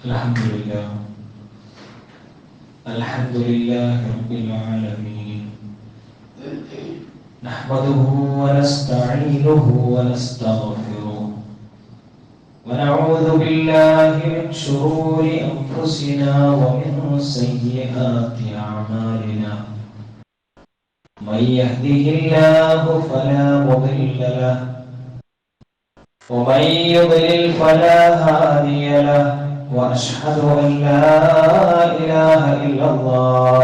الحمد لله الحمد لله رب العالمين نحمده ونستعينه ونستغفره ونعوذ بالله من شرور أنفسنا ومن سيئات أعمالنا من يهده الله فلا مضل له ومن يضلل فلا هادي له وأشهد أن لا إله إلا الله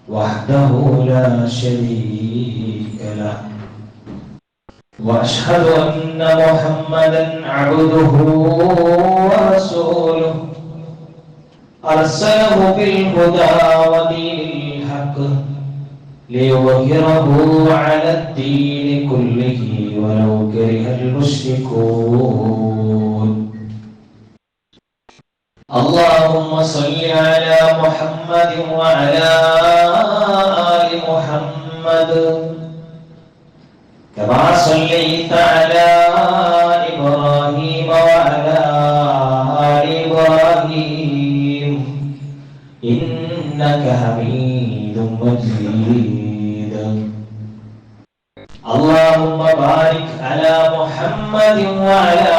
وحده لا شريك له وأشهد أن محمدا عبده ورسوله أرسله بالهدى ودين الحق ليظهره على الدين كله ولو كره المشركون اللهم صل على محمد وعلى آل محمد كما صليت على إبراهيم وعلى آل إبراهيم إنك حميد مجيد اللهم بارك على محمد وعلى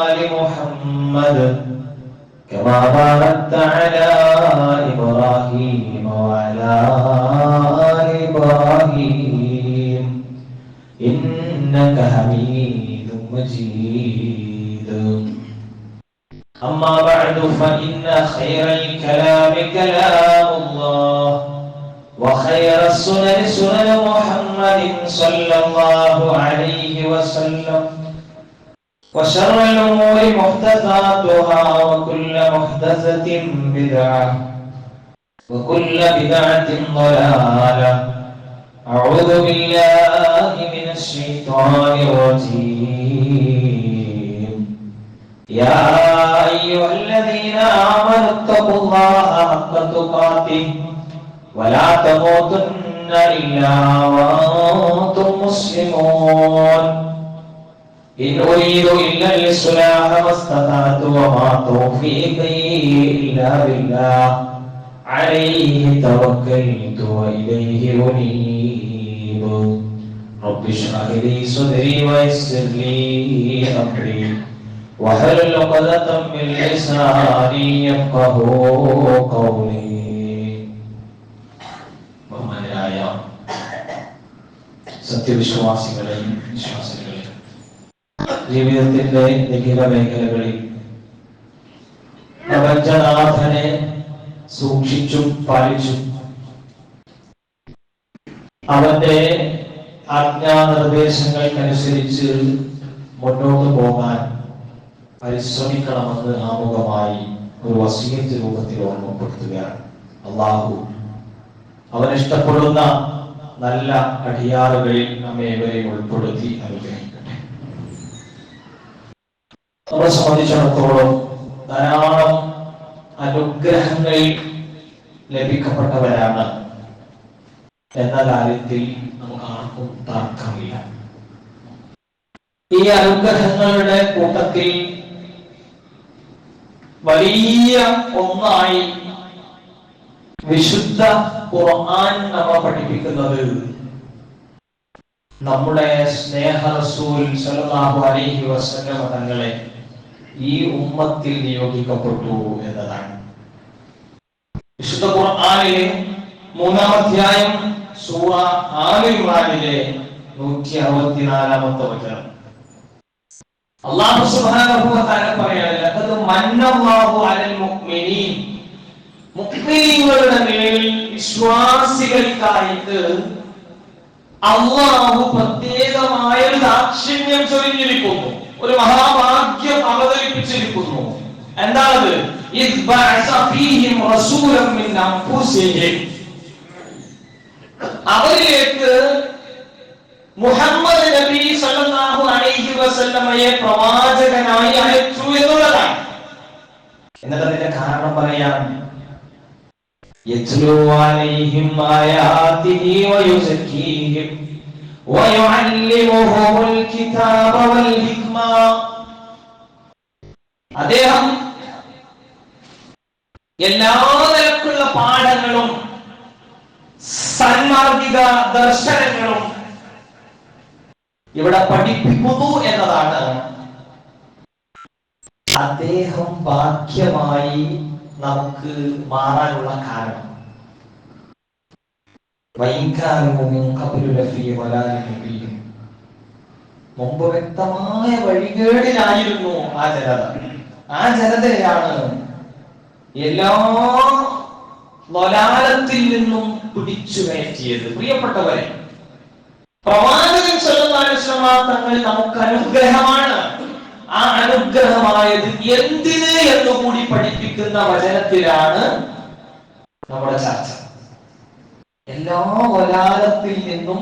آل محمد كما باركت على إبراهيم وعلى آل إبراهيم إنك حميد مجيد أما بعد فإن خير الكلام كلام الله وخير السنن سنن محمد صلى الله عليه وسلم وشر الأمور محدثاتها وكل محدثة بدعة وكل بدعة ضلالة أعوذ بالله من الشيطان الرجيم يا أيها الذين آمنوا اتقوا الله حق تقاته ولا تموتن إلا وأنتم مسلمون إن أريد إلا الإصلاح ما استطعت وما توفيقي إلا بالله عليه توكلت وإليه أنيب رب اشرح لي صدري ويسر لي أمري واحلل عقدة من لساني يفقهوا قولي ബഹുമാനരായ സത്യവിശ്വാസികളെയും വിശ്വാസികളെയും ജീവിതത്തിന്റെ നിഖില മേഖലകളിൽ പ്രപഞ്ചനാഥനെ സൂക്ഷിച്ചും പാലിച്ചും അവന്റെ ആജ്ഞാനിർദ്ദേശങ്ങൾക്കനുസരിച്ച് മുന്നോട്ട് പോകാൻ പരിശ്രമിക്കണമെന്ന് ആമുഖമായി ഒരു വസീയത്ത് രൂപത്തിൽ ഓർമ്മപ്പെടുത്തുകയാണ്. അല്ലാഹു അവൻ ഇഷ്ടപ്പെടുന്ന നല്ല അടിയാറുകളിൽ നമ്മെ ഇവരെയും ഉൾപ്പെടുത്തി അനുഗ്രഹിക്കട്ടെ. നമ്മളെ സംബന്ധിച്ചിടത്തോളം ധാരാളം അനുഗ്രഹങ്ങൾ ലഭിക്കപ്പെട്ടവരാണ് എന്ന കാര്യത്തിൽ നമുക്ക് ആർക്കും തർക്കമില്ല. ഈ അനുഗ്രഹങ്ങളുടെ കൂട്ടത്തിൽ വലിയ ഒന്നായി വിശുദ്ധ ഖുർആൻ നമ്മെ പഠിപ്പിക്കുന്നത് നമ്മുടെ സ്നേഹ റസൂൽ സല്ലല്ലാഹു അലൈഹി വസല്ലം തങ്ങളെ ഈ ഉമ്മത്തിൽ നിയോഗിക്കപ്പെട്ടു എന്നതാണ്. വിശുദ്ധ ഖുർആനിലെ 3-ാം അധ്യായം സൂറ ആല ഇംറാനിലെ 164-ാമത്തെ വചനം അല്ലാഹു സുബ്ഹാനഹു വ തആല പറയുന്നു ലഖദ് മന്നല്ലാഹു അലൽ മുഅ്മിനീൻ മുഅ്മിനീങ്ങളുടെ മേൽ വിശ്വാസികൾക്കായിട്ട് അല്ലാഹു പ്രത്യേകമായ ദാക്ഷിണ്യം ചൊരിഞ്ഞിരിക്കുന്നു, ഒരു മഹാഭാഗ്യം അവതരിപ്പിച്ചിരിക്കുന്നു. എന്താണത്? ഇദ് ബഅസ ഫീഹിം റസൂലൻ മിൻ അൻഫുസിഹിം, അവരിലേക്ക് മുഹമ്മദ് നബി സല്ലല്ലാഹു അലൈഹി വസല്ലമയെ പ്രവാചകനായി അയച്ചു എന്നുള്ളതാണ്. എന്നിട്ട് അതിന്റെ കാരണം പറയാം. യത്ലൂ അലൈഹിം ആയാതിഹി വയുസക്കീഹിം ويعلمهم الكتاب والحكمة അദ്ദേഹം എല്ലാ നിലക്കുള്ള പാഠങ്ങളും സന്മാർഗിക ദർശനങ്ങളും ഇവിടെ പഠിപ്പിക്കുന്നു എന്നതാണ് അദ്ദേഹം ഭാഗ്യമായി നമുക്ക് മാറാനുള്ള കാരണം. മുമ്പ് വ്യക്തമായ വഴികേടിലായിരുന്നു ആ ജനത. ആ ജനതയാണ് എല്ലാ ളലാലത്തിൽ നിന്നും പിടിച്ചു കയറ്റിയത്. പ്രിയപ്പെട്ടവരെ, പ്രവാചകൻ സല്ലല്ലാഹു അലൈഹി വസല്ലം തങ്ങൾ നമുക്ക് അനുഗ്രഹമാണ്. ആ അനുഗ്രഹമായത് എന്തിന് എന്ന് കൂടി പഠിപ്പിക്കുന്ന വചനത്തിലാണ് നമ്മുടെ ചർച്ച. എല്ലാ വലാലത്തിൽ നിന്നും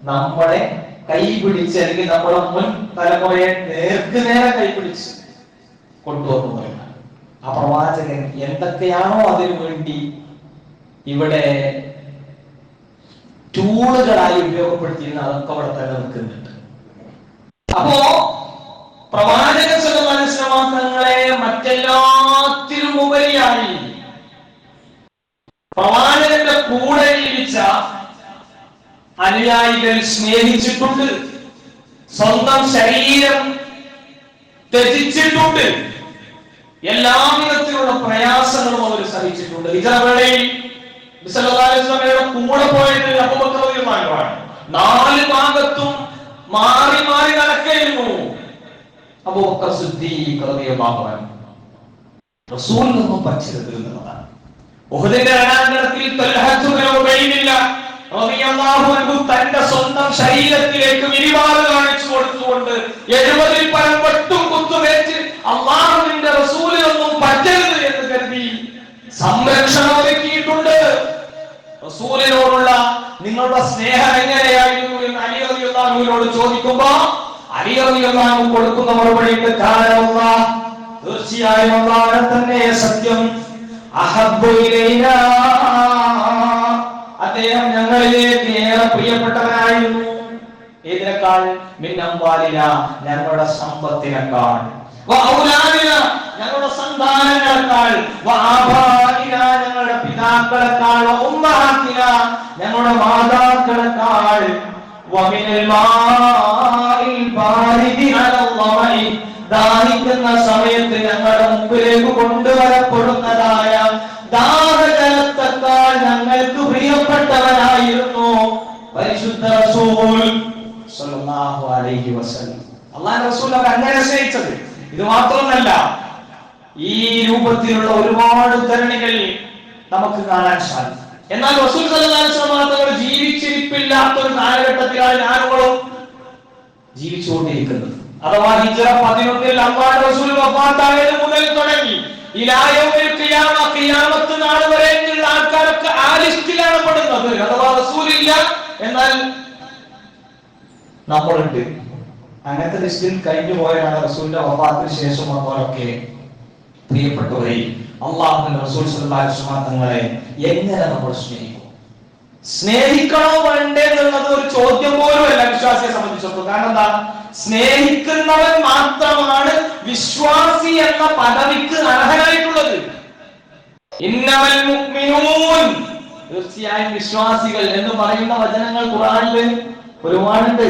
നമ്മളെ കൈപിടിച്ച്, അല്ലെങ്കിൽ നമ്മുടെ മുൻ തലമുറയെ നേർക്കുനേരെ കൈപിടിച്ച് കൊണ്ടുവന്നു. ആ പ്രവാചകൻ എന്തൊക്കെയാണോ അതിനു വേണ്ടി ഇവിടെ ടൂളുകളായി ഉപയോഗപ്പെടുത്തിയിരുന്നത് അതൊക്കെ അവിടെ തന്നെ നിൽക്കുന്നുണ്ട്. അപ്പോ പ്രവാചകൻ സല്ലല്ലാഹു അലൈഹി വസല്ലം തങ്ങളെ മറ്റെല്ലാത്തിനും ഉപരിയായി പ്രവാചകന്റെ കൂടെ ജീവിച്ച അനുയായികൾ സ്നേഹിച്ചിട്ടുണ്ട്. സ്വന്തം ശരീരം ത്യജിച്ചിട്ടുണ്ട്. എല്ലാ വിധത്തിലുള്ള പ്രയാസങ്ങളും അവർ സഹിച്ചിട്ടുണ്ട്. ഹിജറവേളയിൽ സല്ലല്ലാഹു അലൈഹി വസല്ലമയുടെ കൂടെ പോയത് അബൂബക്കർ റളിയല്ലാഹു അൻഹു. 4 ഭാഗത്തും മാറി മാറി നടക്കുന്നു. അബൂബക്കർ സിദ്ദീഖ് റളിയല്ലാഹു അൻഹു റസൂലിൽ നിന്നും പഠിച്ചത് എന്നതാണ്. ഉഹദിന്റെ രണാങ്കണത്തിൽ തൽഹത്ത് ബിൻ ഉബൈദില്ലാഹ് റളിയല്ലാഹു അൻഹു തന്റെ സ്വന്തം ശരീരത്തിലേക്ക് വിരിവാറ് കാണിച്ചു കൊടുത്തുകൊണ്ട് 70-ൽ പരം വെട്ടും കുത്തുമേറ്റ് അല്ലാഹുവിന്റെ റസൂലിനൊന്നും പറ്റരുത് എന്ന് കരുതി സംരക്ഷണം ഒരുക്കിയിട്ടുണ്ട്. റസൂലിനോടുള്ള നിങ്ങളുടെ സ്നേഹം എങ്ങനെയായിരുന്നു എന്ന് അലി റളിയല്ലാഹു അൻഹുവിനോട് ചോദിക്കുമ്പോൾ അലി റളിയല്ലാഹു അൻഹു കൊടുക്കുന്ന മറുപടിയുണ്ട്, കാലല്ലാഹ്, തീർച്ചയായും അല്ലാഹു തന്നെ സത്യം, അഹബ്ബു ഇലൈനാ, അദ്ദേഹം ഞങ്ങളിലേക്ക് ഏറെ പ്രിയപ്പെട്ടവനായിരുന്നു. ഏതിനേക്കാൾ? മിൻ അംവാലിന, ഞങ്ങളുടെ സമ്പത്തിനേക്കാൾ, വ ഔലാദിന, ഞങ്ങളുടെ സന്താനങ്ങളെക്കാൾ, വ ആബാഇന, ഞങ്ങളുടെ പിതാക്കളെക്കാൾ, വ ഉമ്മഹാതിന, ഞങ്ങളുടെ മാതാക്കളെക്കാൾ, വ മിനൽ മാഇൽ ബാരിദി അലൽ ളമഇ, ദാഹിക്കുന്ന സമയത്ത് ഞങ്ങളുടെ മുമ്പിലേക്ക് കൊണ്ടുവരപ്പെടുന്നതായ ദാഹജലത്തെക്കാൾ ഞങ്ങൾക്ക് പ്രിയപ്പെട്ടവനായിരുന്നു പരിശുദ്ധ റസൂൽ സല്ലല്ലാഹു അലൈഹി വസല്ലം. അല്ലാഹുവിന്റെ റസൂൽ അങ്ങനെ സ്നേഹിച്ചത്. ഇത് മാത്രമല്ല, ഈ രൂപത്തിലുള്ള ഒരുപാട് ഉദ്ധരണികൾ നമുക്ക് കാണാൻ സാധിക്കും. എന്നാൽ റസൂൽ സല്ലല്ലാഹു അലൈഹി വസല്ലം തങ്ങൾ ജീവിച്ചിരിപ്പില്ലാത്ത ഒരു കാലഘട്ടത്തിലാണ് ഞാനുകളും ജീവിച്ചുകൊണ്ടിരിക്കുന്നത്. അഥവാ ഹിജ്റ 11-ൽ അല്ലാഹുവിന്റെ റസൂൽ വഫാത്തായത് മുതൽ തുടങ്ങി ഖിയാമത്ത് നാൾ വരെയുള്ള ആൾക്കാരൊക്കെ ആ ലിസ്റ്റിലാണ് പെടുന്നത്. അഥവാ റസൂലില്ല, എന്നാൽ നമ്മളുണ്ട്. അങ്ങനത്തെ ലിസ്റ്റിൽ കഴിഞ്ഞു പോയാണ് റസൂലിന്റെ വഫാത്തിന് ശേഷം വന്നവരൊക്കെ. പ്രിയപ്പെട്ടവരെ, അല്ലാഹുവിന്റെ റസൂൽ സല്ലല്ലാഹു അലൈഹി വസല്ലം തങ്ങളെ എങ്ങനെ നമ്മൾ സ്നേഹിക്കും? സ്നേഹിക്കണോ വേണ്ടേ എന്നുള്ളത് ഒരു ചോദ്യം പോലുമല്ല വിശ്വാസിയെ സംബന്ധിച്ചിടത്തോളം. കാരണം എന്താ? സ്നേഹിക്കുന്നവൻ മാത്രമാണ് വിശ്വാസി എന്ന പദവിക്ക് അർഹനായിട്ടുള്ളത്. ഇന്നമൽ മുഅ്മിനൂൻ, തീർച്ചയായും വിശ്വാസികൾ എന്ന് പറയുന്ന വചനങ്ങൾ ഖുർആനിൽ ഒരുപാടുണ്ട്.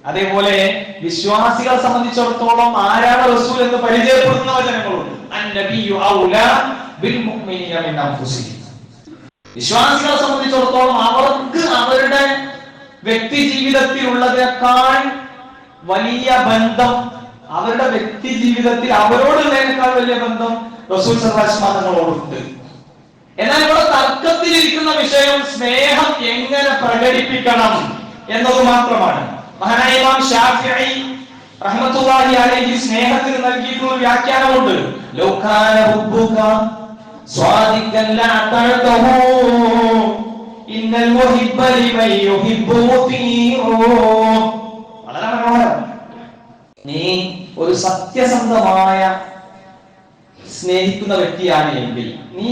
അതേപോലെ വിശ്വാസികളെ സംബന്ധിച്ചിടത്തോളം ആരാണ് റസൂൽ എന്ന് പരിചയപ്പെടുത്തുന്ന വചനങ്ങളുണ്ട്. അന്നബിയു ഔലാ ബിൽ മുഅ്മിനീന മിൻ അൻഫുസിഹിം. വിശ്വാസികളെ സംബന്ധിച്ചിടത്തോളം അവർക്ക് അവരുടെ വ്യക്തി ജീവിതത്തിലുള്ളതിനേക്കാൾ വലിയ ബന്ധം, അവരുടെ വ്യക്തി ജീവിതത്തിൽ അവരോടുള്ളതിനേക്കാൾ വലിയ ബന്ധം റസൂൽ സല്ലല്ലാഹു അലൈഹി വസല്ലം തങ്ങളോടുണ്ട്. എന്നാൽ ഇവിടെ തർക്കത്തിലിരിക്കുന്ന വിഷയം സ്നേഹം എങ്ങനെ പ്രകടിപ്പിക്കണം എന്നത് മാത്രമാണ്. മഹാനായ ഇമാം ശാഫിഈ റഹ്മത്തുള്ളാഹി അലൈഹി സ്നേഹത്തിന് നൽകിയിട്ടുള്ള വ്യാഖ്യാനമുണ്ട്. ലൗ കാന ഹുബ്ബുക സ്വാദിഖൻ ലഅതഅതഹു ഇന്നൽ മുഹിബ്ബ ലിമൻ യുഹിബ്ബു മുതീഉ. വളരെ മനോഹരം. നീ ഒരു സത്യസന്ധമായ സ്നേഹിക്കുന്ന വ്യക്തിയാണ് എങ്കിൽ നീ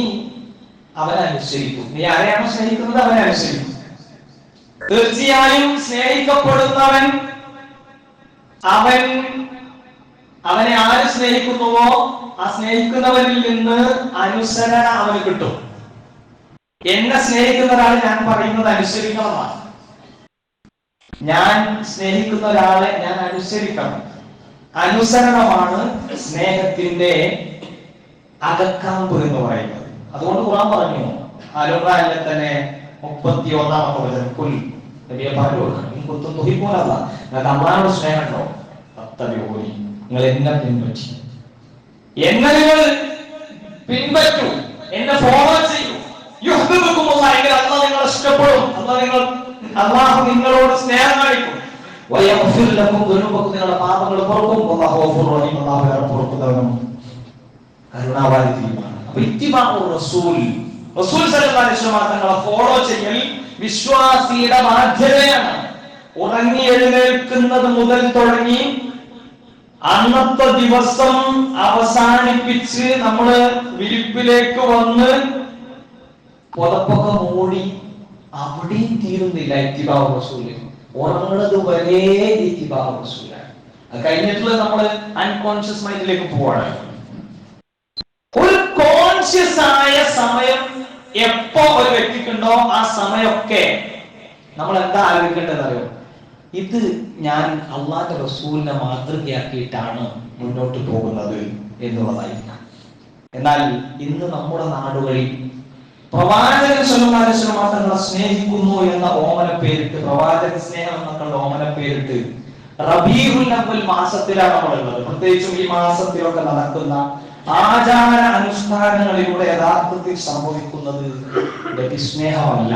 അവനെ അനുസരിക്കും. നീ ആരെയാണോ സ്നേഹിക്കുന്നത് അവനെ അനുസരിക്കും. തീർച്ചയായും സ്നേഹിക്കപ്പെടുന്നവൻ അവൻ അവനെ ആര് സ്നേഹിക്കുന്നുവോ ആ സ്നേഹിക്കുന്നവരിൽ നിന്ന് അനുസരണ അവന് കിട്ടും. എന്നെ സ്നേഹിക്കുന്ന ഒരാൾ ഞാൻ പറയുന്നത് അനുസരിക്കണമെന്നാണ്. ഞാൻ സ്നേഹിക്കുന്ന ഒരാളെ ഞാൻ അനുസരിക്കണം. അനുസരണമാണ് സ്നേഹത്തിന്റെ അകക്കാമ്പ് എന്ന് പറയുന്നത്. അതുകൊണ്ട് ഖുർആൻ പറഞ്ഞു ആലുറാനിലെ തന്നെ 31-ാമത്തെ വചനം, കുൽ നബിയെ പറഞ്ഞു അള്ളാഹുവിനോട് സ്നേഹമുണ്ടോ, അത്തബിഊനി, നിങ്ങൾ എന്നെ പിൻപറ്റി, എന്നെ നിങ്ങൾ പിൻപറ്റൂ, എന്നെ ഫോളോ ചെയ്യൂ. യുഹ്ബിബുകുമുല്ലാഹ്, എങ്കിൽ അല്ലാഹു നിങ്ങളെ ഇഷ്ടപ്പെടും, അല്ലാഹു നിങ്ങളോട് സ്നേഹം കാണിക്കും. വയഗ്ഫിർ ലക്കും ദുനൂബക്കും, നിങ്ങളുടെ പാപങ്ങൾ പൊറുക്കും. വല്ലാഹു ഗഫൂറുർ റഹീം, അല്ലാഹു ഏറെ പൊറുക്കുന്നവനും കരുണാവാരിധിയുമാണ്. അപ്പോൾ ഇത്തിബാഉർ റസൂൽ, റസൂൽ സല്ലല്ലാഹു അലൈഹി വസല്ലം തങ്ങളെ ഫോളോ ചെയ്യൽ വിശ്വാസിയുടെ ബാധ്യതയാണ്. ഉറങ്ങി എഴുന്നേൽക്കുന്നത് മുതൽ തുടങ്ങി അന്നത്തെ ദിവസം അവസാനിപ്പിച്ച് നമ്മള് വിരിപ്പിലേക്ക് വന്ന് പുതപ്പൊക്കെ മൂടി അവിടെയും തീരുന്നില്ല ഇത്തിബാഉർ റസൂൽ. ഉറങ്ങുന്നത് വരെ ഇത്തിബാഉർ റസൂലാണ്. അത് കഴിഞ്ഞിട്ടുള്ള നമ്മള് അൺകോൺഷ്യസ് മൈൻഡിലേക്ക് പോവാണ്. ഒരു കോൺഷ്യസ് ആയ സമയം എപ്പോ ഒരു വ്യക്തിക്കുണ്ടോ ആ സമയമൊക്കെ നമ്മൾ എന്താ ആലോചിക്കേണ്ടത് അറിയോ? ഇത് ഞാൻ അള്ളാഹുവിന്റെ റസൂലിനെ മാതൃകയാക്കിയിട്ടാണ് മുന്നോട്ട് പോകുന്നത് എന്നുള്ളതായിരിക്കാം. എന്നാൽ ഇന്ന് നമ്മുടെ നാടുകളിൽ പ്രവാചകൻ സല്ലല്ലാഹു അലൈഹി വസല്ലം തങ്ങളെ സ്നേഹിക്കുന്നു എന്ന ഓമന പേരിട്ട്, പ്രവാചക സ്നേഹം എന്നൊക്കെയുള്ള ഓമന പേരിട്ട് റബീഉൽ അവ്വൽ മാസത്തിലാണ് നമ്മളുള്ളത്. പ്രത്യേകിച്ചും ഈ മാസത്തിലൊക്കെ നടക്കുന്ന ആചാര അനുഷ്ഠാനങ്ങളിലൂടെ യഥാർത്ഥത്തിൽ സംഭവിക്കുന്നത് നബി സ്നേഹമല്ല,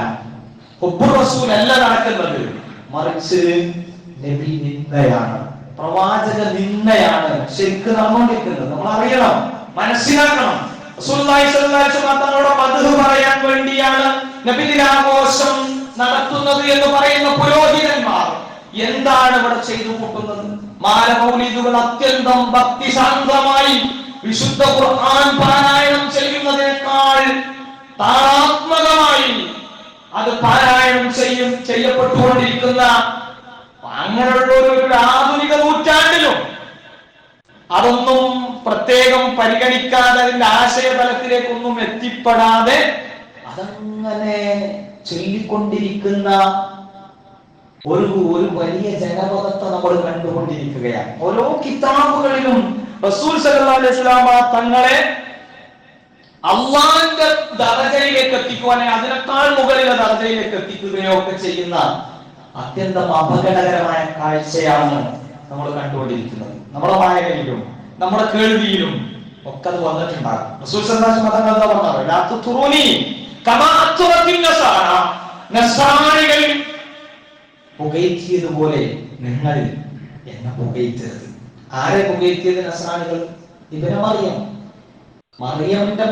ഹുബ്ബുർ റസൂൽ അല്ല നടക്കുന്നത്, മറിച്ച് നബി നിന്ദയാണ്, പ്രവാചക നിന്ദയാണ് ശരിക്കും നടന്നുകൊണ്ടിരിക്കുന്നത്. നമ്മൾ അറിയണം, മനസ്സിലാക്കണം. റസൂലുള്ളാഹി സ്വല്ലല്ലാഹു അലൈഹി വസല്ലം തങ്ങളുടെ മദ്ഹ് പറയാൻ വേണ്ടിയാണ് നബിദിനാഘോഷം നടത്തുന്നത് എന്ന് പറയുന്ന പുരോഹിതന്മാർ എന്താണ് ഇവിടെ ചെയ്തു കൂട്ടുന്നത്? മാലമൗലിദുകൾ അത്യന്തം ഭക്തിശാന്തമായി വിശുദ്ധ ഖുർആൻ പാരായണം ചെയ്യുന്നതിനേക്കാൾ താളാത്മകമായി അത് പാരായണം ചെയ്യപ്പെട്ടുകൊണ്ടിരിക്കുന്ന അങ്ങനെയുള്ള ഒരു ആധുനിക നൂറ്റാണ്ടിലും അതൊന്നും പ്രത്യേകം പരിഗണിക്കാതെ അതിന്റെ ആശയതലത്തിലേക്കൊന്നും എത്തിപ്പെടാതെ അതങ്ങനെ ചൊല്ലിക്കൊണ്ടിരിക്കുന്ന ഒരു വലിയ ജനപദത്തെ നമ്മൾ കണ്ടുകൊണ്ടിരിക്കുകയാണ്. ഓരോ കിതാബുകളിലും റസൂൽ സല്ലല്ലാഹു അലൈഹി വസല്ലം തങ്ങളെ അള്ളാഹിന്റെ ദർജയിലേക്ക് എത്തിക്കുവാനെ അതിനേക്കാൾ മുകളിലെ ദർജയിലേക്ക് എത്തിക്കുകയോ ഒക്കെ ചെയ്യുന്ന അത്യന്തം അപകടകരമായ കാഴ്ചയാണ് നമ്മൾ കണ്ടുകൊണ്ടിരിക്കുന്നത്. നമ്മുടെ വായനയിലും നമ്മുടെ കേൾവിയിലും ഒക്കെ അത് വന്നിട്ടുണ്ടാകും. റസൂൽ സല്ലല്ലാഹു അലൈഹി വസല്ലം എന്താ പറഞ്ഞത്? ലാ തുറൂനി കമാ അത്റത്തിൻ നസാറ, നസാറികൾ പുകഴ്ത്തിയതുപോലെ നിങ്ങൾ എന്നെ പുകഴ്ത്തരുത്. ആരെ പുകഴ്ത്തിയത്? നസ്രാനികൾ. ഇബ്നു മറിയം, മറിയമിന്റെ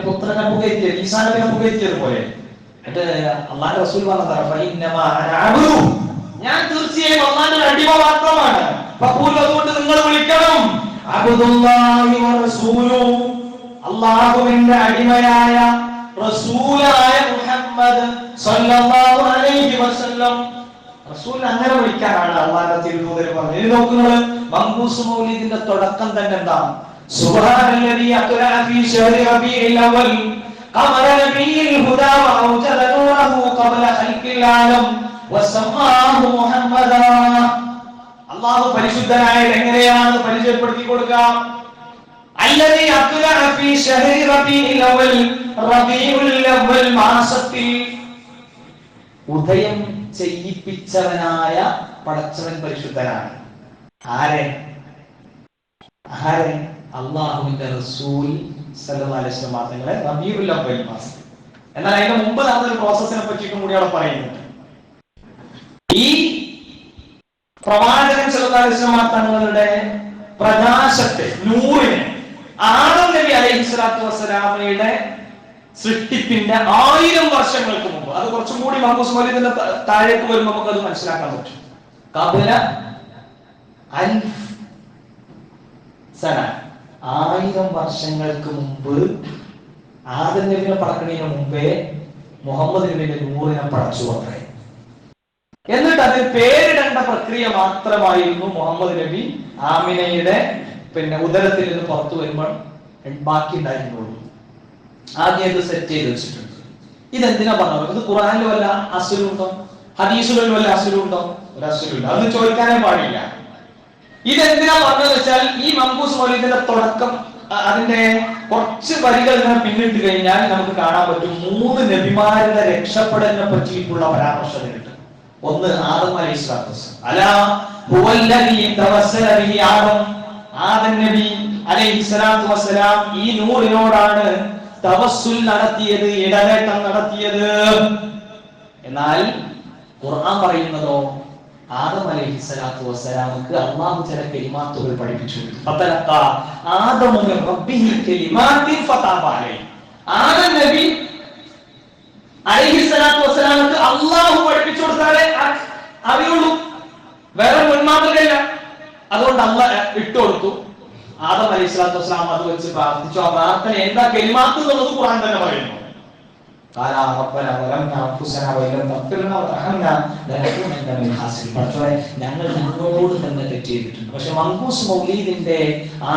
പുത്രനെ പുകഴ്ത്തിയത്, ഈസാ നബിയെ പുകഴ്ത്തിയതുപോലെ. എന്നിട്ട് അല്ലാഹുവിന്റെ റസൂൽ പറഞ്ഞു, ഞാൻ തീർച്ചയായും അല്ലാഹുവിന്റെ അടിമ മാത്രമാണ്. അതുകൊണ്ട് നിങ്ങൾ വിളിക്കണം അബ്ദുല്ലാഹി വ റസൂലു, അല്ലാഹുവിന്റെ അടിമയായ റസൂലായ മുഹമ്മദ് സല്ലല്ലാഹു അലൈഹി വസല്ലം. റസൂൽ അങ്ങനെ വിളിക്കാനാണ് അല്ലാഹുവിന്റെ തിരുദൂതർ പറഞ്ഞത്. ഇനി നോക്കുന്നത് മംഗൂസ് മൗലിദിന്റെ തുടക്കം തന്നെ എന്താണ്? സുബ്ഹാനല്ലദീ അത്ലാ ഫീ ശഹരി റബീഇൽ അവൽ ഖമറ നബിയിൽ ഹുദാ വഔജദ നൂറഹു ഖബല ഖൽഖിൽ ആലം വസമ്മാഹു മുഹമ്മദാ. അല്ലാഹു പരിശുദ്ധനായത് എങ്ങനെയാണ് പരിചയപ്പെടുത്തി കൊടുക്കാം? അല്ലദീ അത്ലാ ഫീ ശഹരി റബീഇൽ അവൽ, റബീഉൽ അവൽ മാസത്തിൽ ഉദയം ചെയ്യിപ്പിച്ചവനായ പടച്ചവൻ പരിശുദ്ധനാണ്. ആരെ? അള്ളാഹുവിന്റെ റസൂൽ സല്ലല്ലാഹു അലൈഹി വസല്ലം തങ്ങളെ റബീഉൽ അവ്വൽ മാസം. എന്നാൽ അതിന് മുമ്പ് നടന്നൊരു പ്രോസസ്സിനെ പറ്റിയിട്ടും കൂടി അവിടെ പറയുന്നുണ്ട്. ഈ പ്രവാചകൻ സല്ലല്ലാഹു അലൈഹി വസല്ലം തങ്ങളുടെ പ്രകാശത്തെ, നൂറിനെ ആദം നബി അലൈഹിസ്സലാത്തു വസ്സലാമയുടെ സൃഷ്ടിപ്പിന്റെ 1000 വർഷങ്ങൾക്ക് മുമ്പ്, അത് കുറച്ചും കൂടി മംഗൂസ് മൗലിദിന്റെ താഴേക്ക് വരുമ്പോൾ നമുക്ക് അത് മനസ്സിലാക്കാൻ പറ്റും. ഖബല അൽഫ് സന, 1000 വർഷങ്ങൾക്ക് മുമ്പ് ആദം നബിയെ പടക്കുന്നതിന് മുമ്പേ മുഹമ്മദ് നബിയുടെ നൂറിനെ പടച്ചു അത്രേ. എന്നിട്ട് അതിന് പേരിടേണ്ട പ്രക്രിയ മാത്രമായിരുന്നു മുഹമ്മദ് നബി ആമിനയുടെ ഉദരത്തിൽ നിന്ന് പുറത്തു വരുമ്പോൾ ബാക്കി ഉണ്ടായിരുന്നുള്ളൂ. ആദ്യം ഇത് സെറ്റ് ചെയ്ത് വെച്ചിട്ടുണ്ട്. ഇതെന്തിനാ പറഞ്ഞത്? ഇത് ഖുർആനിൽ വല്ല അസുലുണ്ടോ? ഹദീസുകളിൽ വല്ല അസുലുണ്ടോ? ഒരു അസുലില്ല. അതൊന്നും ചോദിക്കാനേ പാടില്ല. ഇതെന്തിനാ പറഞ്ഞതെന്ന് വെച്ചാൽ ഈ മങ്കൂസ് മൗലിദിന്റെ തുടക്കം, അതിന്റെ കുറച്ച് വരികൾ ഇങ്ങനെ പിന്നിട്ട് കഴിഞ്ഞാൽ നമുക്ക് കാണാൻ പറ്റും 3 നബിമാരുടെ രക്ഷപ്പെടലിനെ പറ്റിയിട്ടുള്ള പരാമർശങ്ങളുണ്ട്. ഒന്ന് ആദം അലൈഹിസ്സലാത്തു വസ്സലാം. അലാ ഹുവല്ലദീ തവസ്സല ബിഹി ആദം നബി അലൈഹിസ്സലാത്തു വസ്സലാം ഈ നൂറിനോടാണ് തവസ്സുൽ നടത്തിയത്, ഇടവേട്ടം നടത്തിയത്. എന്നാൽ ഖുർആൻ പറയുന്നതോ ആദം അലൈഹിസ്സലാത്തു വസ്സലാമുക്ക് അല്ലാഹു ചില കലിമാത്തുകൾ പഠിപ്പിച്ചു. ഫതലഖാ ആദമു മിർ റബ്ബിഹി കലിമാത്തിൻ ഫതാബ അലൈഹി. ആദം നബി അലൈഹിസ്സലാത്തു വസ്സലാമുക്ക് അല്ലാഹു പഠിപ്പിച്ചു കൊടുത്താലേ അറിയുള്ളൂ, വേറെ മുൻമാതൃകയില്ല. അതുകൊണ്ട് അല്ലാഹ് ഇട്ടുകൊടുത്തു. ആദം അലൈഹിസ്സലാത്തു വസ്സലാം അത് വെച്ച് പ്രാർത്ഥിച്ചു. ആ പ്രാർത്ഥന എന്താ കലിമാത്ത് എന്നുള്ളത് ഖുർആൻ തന്നെ പറയുന്നു. ഞങ്ങൾ ഞങ്ങളോട് തന്നെ തെറ്റ് ചെയ്തിട്ടുണ്ട്. പക്ഷെ മങ്കൂസ് മൗലീദിന്റെ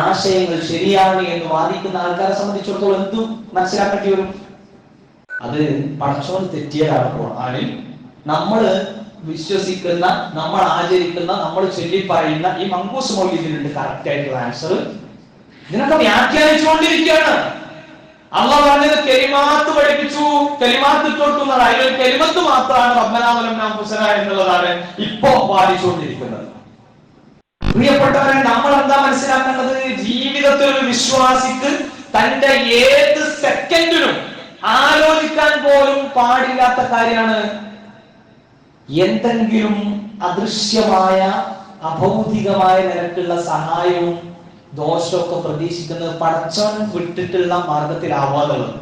ആശയങ്ങൾ ശരിയാണ് എന്ന് വാദിക്കുന്ന ആൾക്കാരെ സംബന്ധിച്ചിടത്തോളം എന്തും മനസ്സിലാക്കേണ്ടി വരും. അത് പടച്ചോൻ തെറ്റിയതാണ്. ഖുർആനിൽ നമ്മൾ വിശ്വസിക്കുന്ന, നമ്മൾ ആചരിക്കുന്ന, നമ്മൾ ചൊല്ലി പറയുന്ന ഈ മങ്കൂസ് മൗലീദിലുണ്ട് കറക്റ്റ് ആയിട്ടുള്ള ആൻസർ. ഇതിനൊക്കെ വ്യാഖ്യാനിച്ചുകൊണ്ടിരിക്കുകയാണ്. അല്ലാഹു പറഞ്ഞത് കലിമാത്ത് പഠിപ്പിച്ചു, കലിമാത്ത് ഇട്ടുകൊടുക്കുന്നതാണ്. അതിൽ കലിമത്ത് മാത്രമാണ് റബ്ബനാ വലംനാ അൻഫുസനാ എന്നുള്ളതാണ് ഇപ്പോ വാദിച്ചുകൊണ്ടിരിക്കുന്നത്. പ്രിയപ്പെട്ടവരെ, നമ്മൾ എന്താ മനസ്സിലാക്കേണ്ടത്? ജീവിതത്തിൽ ഒരു വിശ്വാസിക്ക് തന്റെ ഏത് സെക്കൻഡിലും ആലോചിക്കാൻ പോലും പാടില്ലാത്ത കാര്യമാണ് എന്തെങ്കിലും അദൃശ്യമായ അഭൗതികമായ നിലക്കുള്ള സഹായവും ദോഷമൊക്കെ പ്രതീക്ഷിക്കുന്നത് പടച്ചോൻ വിട്ടിട്ടുള്ള മാർഗത്തിലാവാതുള്ളത്.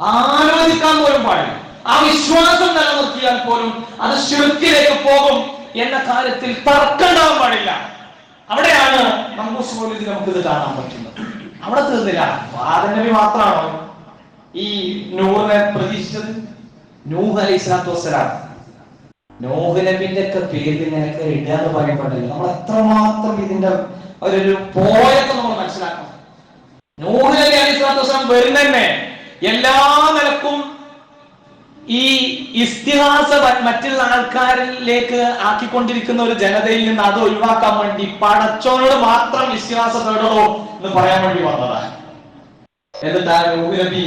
ആലോചിക്കാൻ പോലും പാടില്ല. ആ വിശ്വാസം നിലനിർത്തിയാൽ പോലും അത് ശിർക്കിലേക്ക് പോകും എന്ന കാര്യത്തിൽ തർക്കമുണ്ടാവാൻ പാടില്ല. അവിടെയാണ് മങ്കൂസ് മൗലിദിൽ നമുക്കിത് കാണാൻ പറ്റുന്നത്. അവിടെ തീർന്നില്ല. ആദം നബി മാത്രമാണോ ഈ നൂഹിനെ പ്രതീക്ഷിച്ചത്? നൂഹ് അലൈഹിസ്സലാത്തു വസ്സലാം, നൂഹ് നബിന്റെ ഒക്കെ പേരിൽ നിനക്ക് ഇടുക എന്ന് പറയപ്പെട്ടില്ല. നമ്മൾ എത്രമാത്രം ഇതിന്റെ ഒരു പോയൊക്കെ നമ്മൾ മനസ്സിലാക്കണം. നൂഹ് നബി അലൈഹിസ്സലാത്തു വസ്സലാം വരുന്നതന്നെ എല്ലാ നിലക്കും ഈ ഇസ്തിഹാസ മറ്റുള്ള ആൾക്കാരിലേക്ക് ആക്കിക്കൊണ്ടിരിക്കുന്ന ഒരു ജനതയിൽ നിന്ന് അത് ഒഴിവാക്കാൻ വേണ്ടി പടച്ചോനോട് മാത്രം ഇസ്തിഹാസ തേടണോ എന്ന് പറയാൻ വേണ്ടി വന്നതാണ്. എന്നിട്ട് ആ നൂഹ് നബി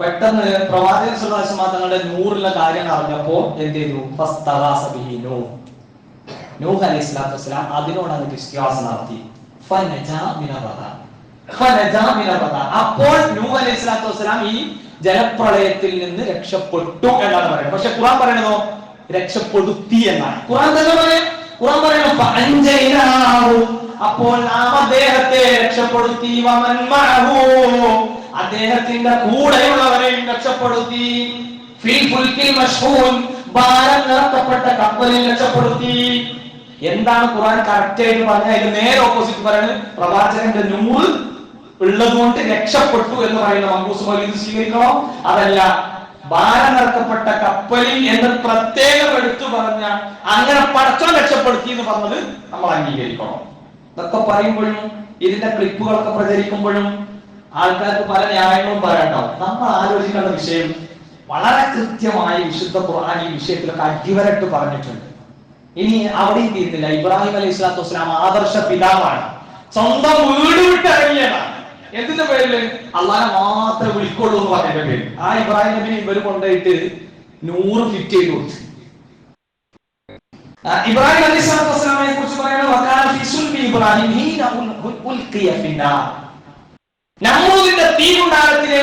പെട്ടെന്ന് പ്രവാചകൻ സ്വല്ലല്ലാഹു അലൈഹി വസല്ലം തങ്ങളുടെ നൂറിലെ കാര്യങ്ങൾ അറിഞ്ഞപ്പോ എന്ത് ചെയ്തു? ഫസ്തഗാസ ബിഹി നൂഹ് അലൈഹിസ്സലാത്തു വസ്സലാം അതിനോട് അങ്ങ് ഇസ്തിഹാസ നടത്തി. ഫനജാ മിന റദ. അപ്പോൾ നൂഹ് അലൈഹിസ്സലാത്തു വസ്സലാം ഈ ജലപ്രളയത്തിൽ നിന്ന് രക്ഷപ്പെട്ടു എന്നാണ് പറയുന്നത്. പക്ഷെ ഖുർആൻ പറയുന്നതോ രക്ഷപ്പെടുത്തി എന്നാണ്. ഖുർആൻ തന്നെ പറയുന്നു അപ്പോൾ നാം അദ്ദേഹത്തെ രക്ഷപ്പെടുത്തി, അദ്ദേഹത്തിന്റെ കൂടെയുള്ളവരെയും രക്ഷപ്പെടുത്തി, ഭാരം നിറക്കപ്പെട്ട കപ്പലിൽ രക്ഷപ്പെടുത്തി. എന്താണ് ഖുർആൻ കറക്റ്റ് ആയിട്ട് പറഞ്ഞാൽ അതിന് നേരെ ഓപ്പോസിറ്റ് പറയുന്നത് പ്രവാചകന്റെ നൂറ് ഉള്ളതുകൊണ്ട് രക്ഷപ്പെട്ടു എന്ന് പറയുന്ന മങ്കൂസ് മൗലിദ് സ്വീകരിക്കണോ? അതല്ല, ഭാരം നിറക്കപ്പെട്ട കപ്പലിൽ എന്ന് പ്രത്യേകം എടുത്തു പറഞ്ഞ അങ്ങനെ പടച്ചോൻ രക്ഷപ്പെടുത്തി എന്ന് പറഞ്ഞത് നമ്മൾ അംഗീകരിക്കണോ? ഇതൊക്കെ പറയുമ്പോഴും ഇതിന്റെ ക്ലിപ്പുകളൊക്കെ പ്രചരിക്കുമ്പോഴും ആൾക്കാർക്ക് പല ന്യായങ്ങളും പറയണ്ടാവും. നമ്മൾ ആലോചിക്കേണ്ട വിഷയം വളരെ കൃത്യമായി വിശുദ്ധ ഖുർആൻ ഈ വിഷയത്തിലൊക്കെ അടിവരട്ട് പറഞ്ഞിട്ടുണ്ട്. ഇനി അവിടെയും തീരുന്നില്ല. ഇബ്രാഹിം അലൈഹിസ്സലാത്തു വസ്സലാം ആദർശ പിതാവാണ്. സ്വന്തം വീട് വിട്ടിറങ്ങിയതാണ്. എന്തിന്റെ പേരില്? അള്ളാഹനെ മാത്രമേ വിളിക്കുള്ളൂ എന്ന് പറഞ്ഞതിന്റെ പേര്. ആ ഇബ്രാഹിം നബിനെ ഇവര് കൊണ്ടുപോയിട്ട് 100 ഫിറ്റ് ചെയ്ത് കൊടുത്തു. ഇബ്രാഹിം അലൈഹിസ്സലാത്തു വസ്സലാമിനെ കുറിച്ച് പറയുന്നത് നമ്രൂദിന്റെ തീരുണ്ടാകത്തിലെ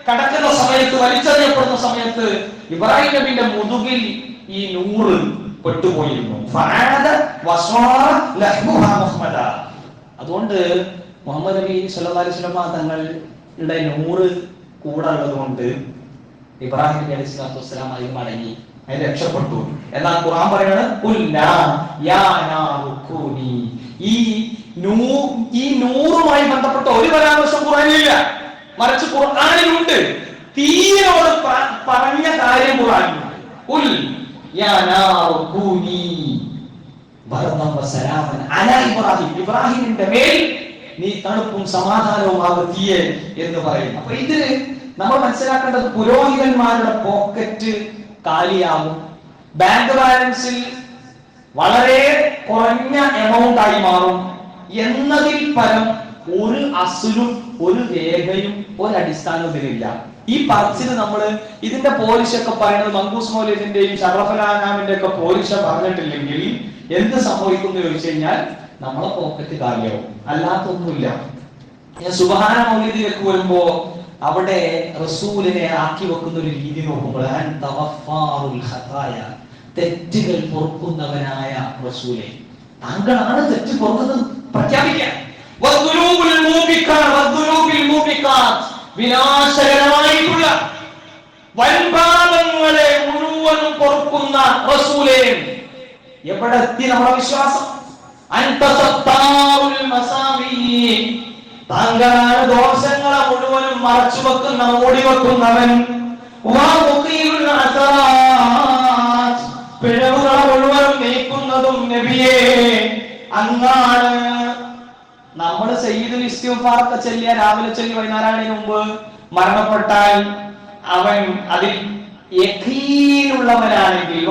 കടക്കുന്ന സമയത്ത്, വലിച്ചെറിയപ്പെടുന്ന സമയത്ത് ഇബ്രാഹിം നബിന്റെ മുതുകിൽ ഈ 100 പെട്ടുപോയിരുന്നു. അതുകൊണ്ട് മുഹമ്മദ് നബി സല്ലല്ലാഹു അലൈഹി വസല്ലം തങ്ങളുടെ 100 കൂടെ ഉള്ളത് കൊണ്ട് ഇബ്രാഹിം നബി അലൈഹിസ്സലാത്തു വസ്സലാം അതിൽ മടങ്ങി, അതിൽ രക്ഷപ്പെട്ടു. എന്നാൽ ഖുർആൻ പറയുന്നത് ഈ 100മായി ബന്ധപ്പെട്ട ഒരു പരാമർശം ഖുർആനിലില്ല. മറിച്ച് ഖുർആനിലുണ്ട്. തീയോട് പറഞ്ഞ കാര്യം ഖുർആനിലുണ്ട്. ഇബ്രാഹിമിന്റെ മേൽ നീ തണുപ്പും സമാധാനവും ആകത്തിയേ എന്ന് പറയും. അപ്പൊ ഇതിന് നമ്മൾ മനസ്സിലാക്കേണ്ടത് പുരോഹിതന്മാരുടെ പോക്കറ്റ് കാലിയാകും, ബാങ്ക് ബാലൻസിൽ വളരെ കുറഞ്ഞ എമൗണ്ട് ആയി മാറും എന്നതിൽ പരം ഒരു അസുലും ഒരു രേഖയും ഒരടിസ്ഥാനത്തിലില്ല. ഈ പറച്ചില് നമ്മള് ഇതിന്റെ പോലിശൊക്കെ പറയുന്നത് മങ്കൂസ് മൗലവിന്റെയും ഷറഫലാനാമിന്റെ ഒക്കെ പോലിശ പറഞ്ഞിട്ടില്ലെങ്കിൽ എന്ത് സംഭവിക്കുന്നു ചോദിച്ചു കഴിഞ്ഞാൽ നമ്മളെ പോക്കറ്റ് കാലിയാവും, അല്ലാത്തൊന്നുമില്ല. ഞാൻ സുബ്ഹാന മൗലിദിലേക്ക് വരുമ്പോ അവിടെ റസൂലിനെ ആക്കി വെക്കുന്ന ഒരു രീതി നോക്കുമ്പോൾ തെറ്റുകൾ പൊറുക്കുന്നവനായ റസൂലെ, താങ്കളാണ് തെറ്റ് പൊറുക്കുന്നത് പ്രഖ്യാപിക്കാൻ. വിനാശകരമായിട്ടുള്ള വൻപാപങ്ങളെ മുഴുവനും പൊറുക്കുന്ന റസൂലേ, എവിടെ എത്തി നമ്മുടെ വിശ്വാസം? താങ്കളാണ് ദോഷങ്ങളെ മുഴുവനും മറച്ചു വെക്കുന്ന മൂടി വെക്കുന്നവൻ, പിഴവുകളെ മുഴുവനും നീക്കുന്നതും നബിയേ അങ്ങാണ്. നമ്മൾ സയ്യിദുൽ ഇസ്തിഗ്ഫാറൊക്കെ ചൊല്ലിയ രാവിലെ ചൊല്ലി വൈകുന്നേരത്തിന് മുമ്പ് മരണപ്പെട്ടാൽ അവൻ അതിൽ യഖീനുള്ളവനാണെങ്കിൽ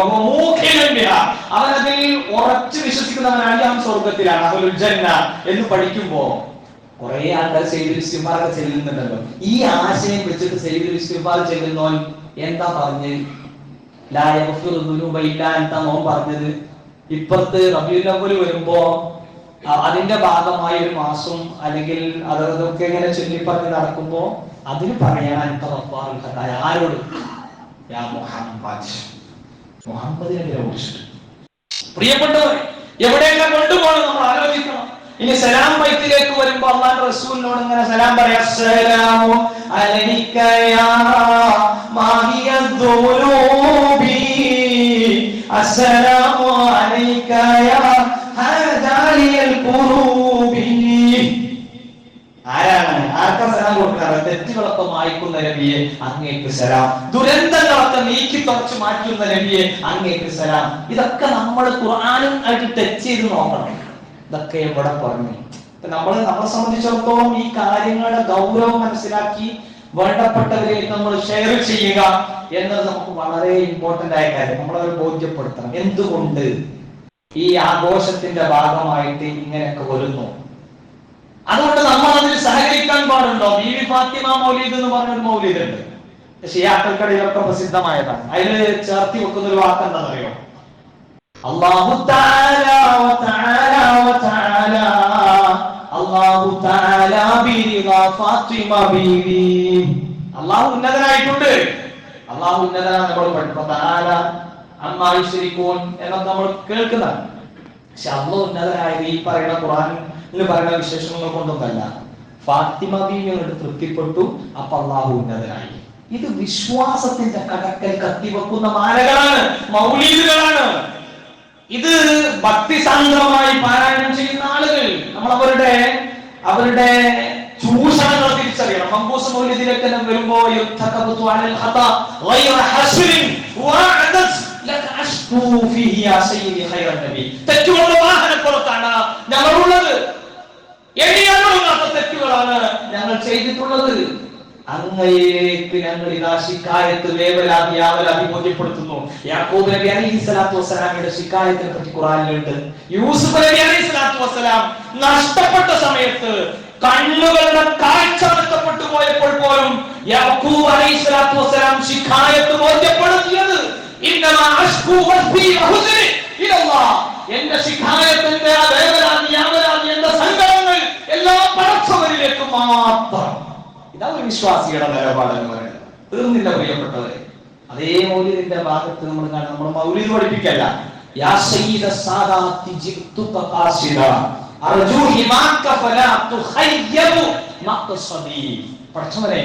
അവൻ അതിൽ ഉറച്ചു വിശ്വസിക്കുന്നവനാണെങ്കിൽ അവൻ സ്വർഗത്തിലാണ്, അവൽ ജന്ന എന്ന് പഠിക്കുമ്പോ കുറെ ആൾക്കാർ സയ്യിദുൽ ഇസ്തിഗ്ഫാറൊക്കെ ചെല്ലുന്നുണ്ടല്ലോ. ഈ ആശയം വെച്ചിട്ട് സയ്യിദുൽ ഇസ്തിഗ്ഫാർ ചെല്ലുന്നവൻ എന്താ പറഞ്ഞത്? ലാ യഗ്ഫിറു ദുനൂബ ഇല്ലാ അൻത നോൻ പറഞ്ഞത്. ഇപ്പുറത്ത് റബീഉൽ അവ്വൽ വരുമ്പോ അതിന്റെ ഭാഗമായി ഒരു മാസം അല്ലെങ്കിൽ അതൊക്കെ ഇങ്ങനെ ചൊല്ലി പറഞ്ഞ് നടക്കുമ്പോ അതിന് പറയാൻ ആരോട്? മുഹമ്മദിനെ കുറിച്ചിട്ട്. പ്രിയപ്പെട്ടവർ, എവിടെയെല്ലാം കൊണ്ടുപോകണം നമ്മൾ ആലോചിക്കണം. ഇനി സലാം ബൈത്തിലേക്ക് വരുമ്പോ അല്ലാഹുവിന്റെ റസൂലിനോട് ഇങ്ങനെ സലാം പറയാ, അസ്സലാമു അലൈക യാ മാഹിയദ്ദുനൂബി, അസ്സലാമു അലൈക യാ ഹാദാലിയൽ ഖുറൂബി. ആരാണ്? ആർക്കാ സലാം കൊടുക്കാറ്? തെറ്റുകളൊക്കെ മായ്ക്കുന്ന നബിയെ അങ്ങേക്ക് സലാം, ദുരന്തങ്ങളൊക്കെ നീക്കി തുടച്ചു മാറ്റുന്ന നബിയെ അങ്ങേക്ക് സലാം. ഇതൊക്കെ നമ്മൾ ഖുർആനും ആയിട്ട് ടച്ച് ചെയ്ത് നോക്കണം. ഇതൊക്കെ എവിടെ പറഞ്ഞു? നമ്മളെ സംബന്ധിച്ചിടത്തോളം ഈ കാര്യങ്ങളുടെ ഗൗരവം മനസ്സിലാക്കി വേണ്ടപ്പെട്ടവരിലേക്ക് നമ്മൾ ഷെയർ ചെയ്യുക എന്നത് നമുക്ക് വളരെ ഇമ്പോർട്ടന്റ് ആയ കാര്യം. നമ്മളത് ബോധ്യപ്പെടുത്തണം. എന്തുകൊണ്ട് ഈ ആഘോഷത്തിന്റെ ഭാഗമായിട്ട് ഇങ്ങനെയൊക്കെ വരുന്നു? അതുകൊണ്ട് നമ്മൾ അതിൽ സഹകരിക്കാൻ പാടുണ്ടോ? ബീവി ഫാത്തിമ മൗലീദ് എന്ന് പറഞ്ഞൊരു മൗലീദ് ഉണ്ട്, ഷിയാക്കൾക്കിടയിലൊക്കെ പ്രസിദ്ധമായതാണ്. അതിൽ ചേർത്തി വെക്കുന്ന ഒരു വാക്ക് എന്താണെന്നറിയോ? അല്ലാഹു തആല വ തആല വ തആല അല്ലാഹു തആല ബിരിദാ ഫാത്തിമ ബീവി. അല്ലാഹു ഉന്നതനായിട്ടുണ്ട്. അല്ലാഹു ഉന്നതനാണ്. നമ്മൾ പഠിക്കും തആല അമ്മാ യുശ്രികൂൻ എന്നൊക്കെ നമ്മൾ കേൾക്കുന്നതാണ്. പക്ഷെ അല്ലാഹു ഉന്നതനായത് ഈ പറയുന്ന ഖുർആനിൽ പറയുന്ന വിശേഷങ്ങൾ കൊണ്ടൊന്നല്ല. ഫാത്തിമ ബീവിയോട് തൃപ്തിപ്പെട്ടു, അപ്പൊ അല്ലാഹു ഉന്നതനായി. ഇത് വിശ്വാസത്തിന്റെ കടക്കൽ കത്തിവെക്കുന്ന മാലകളാണ്, മൗലീദുകളാണ്. ഇത് ഭക്തിസാന്ദ്രമായി പാരായണം ചെയ്യുന്ന ആളുകൾ നമ്മൾ അവരുടെ ചൂഷണങ്ങൾ തിരിച്ചറിയണം. മങ്കൂസ് മൗലിദിലേക്ക് വരുമ്പോ തെറ്റുകളുടെ വാഹനപ്പുറത്താണ് ഞങ്ങളുള്ളത്, തെറ്റുകളാണ് ഞങ്ങൾ ചെയ്തിട്ടുള്ളത്. അങ്ങയിലേക്ക് ഞങ്ങൾ ഇതാ ശിക്കായത്ത് വേവലാതി ആവലാതി ബോധ്യപ്പെടുത്തുന്നു. യാക്കൂബ് നബി അലൈഹിസ്സലാത്തു വസ്സലാമിന്റെ ശിക്കായത്തിനെ പറ്റി ഖുർആനിലുണ്ട്. യൂസുഫ് നബി അലൈഹിസ്സലാത്തു വസ്സലാം നഷ്ടപ്പെട്ട സമയത്ത് കണ്ണുകളുടെ കാഴ്ച നഷ്ടപ്പെട്ടു പോയപ്പോൾ പോലും യാക്കൂബ് അലൈഹിസ്സലാത്തു വസ്സലാം ശിക്കായത്ത് ബോധ്യപ്പെടുത്തിയത് ഇന്നമാ അശ്കൂ വസ്ഫി വഹുസ്നി ഇലല്ലാഹ്, എന്റെ ശിക്കായത്തിന്റെ ആ വേവലാതി ആവലാതി എന്റെ സങ്കടങ്ങൾ എല്ലാ പടച്ചവനിലേക്ക് മാത്രം. ഇതാ ഒരു വിശ്വാസിയുടെ നിലപാടെന്ന് പറയുന്നത്. തീർന്നില്ല പ്രിയപ്പെട്ടവരെ. അതേ മൗലിദിന്റെ ഭാഗത്ത് നമ്മൾ കാണാം. നമ്മൾ മൗലിദ് പഠിപ്പിക്കല്ല. യാ സയ്യിദ സാദാത്തി ജിത്തുക ഖാസിദ അർജു ഹിമാക ഫലാ തുഖയ്യബു മഖ്സദി. പടച്ചവനെ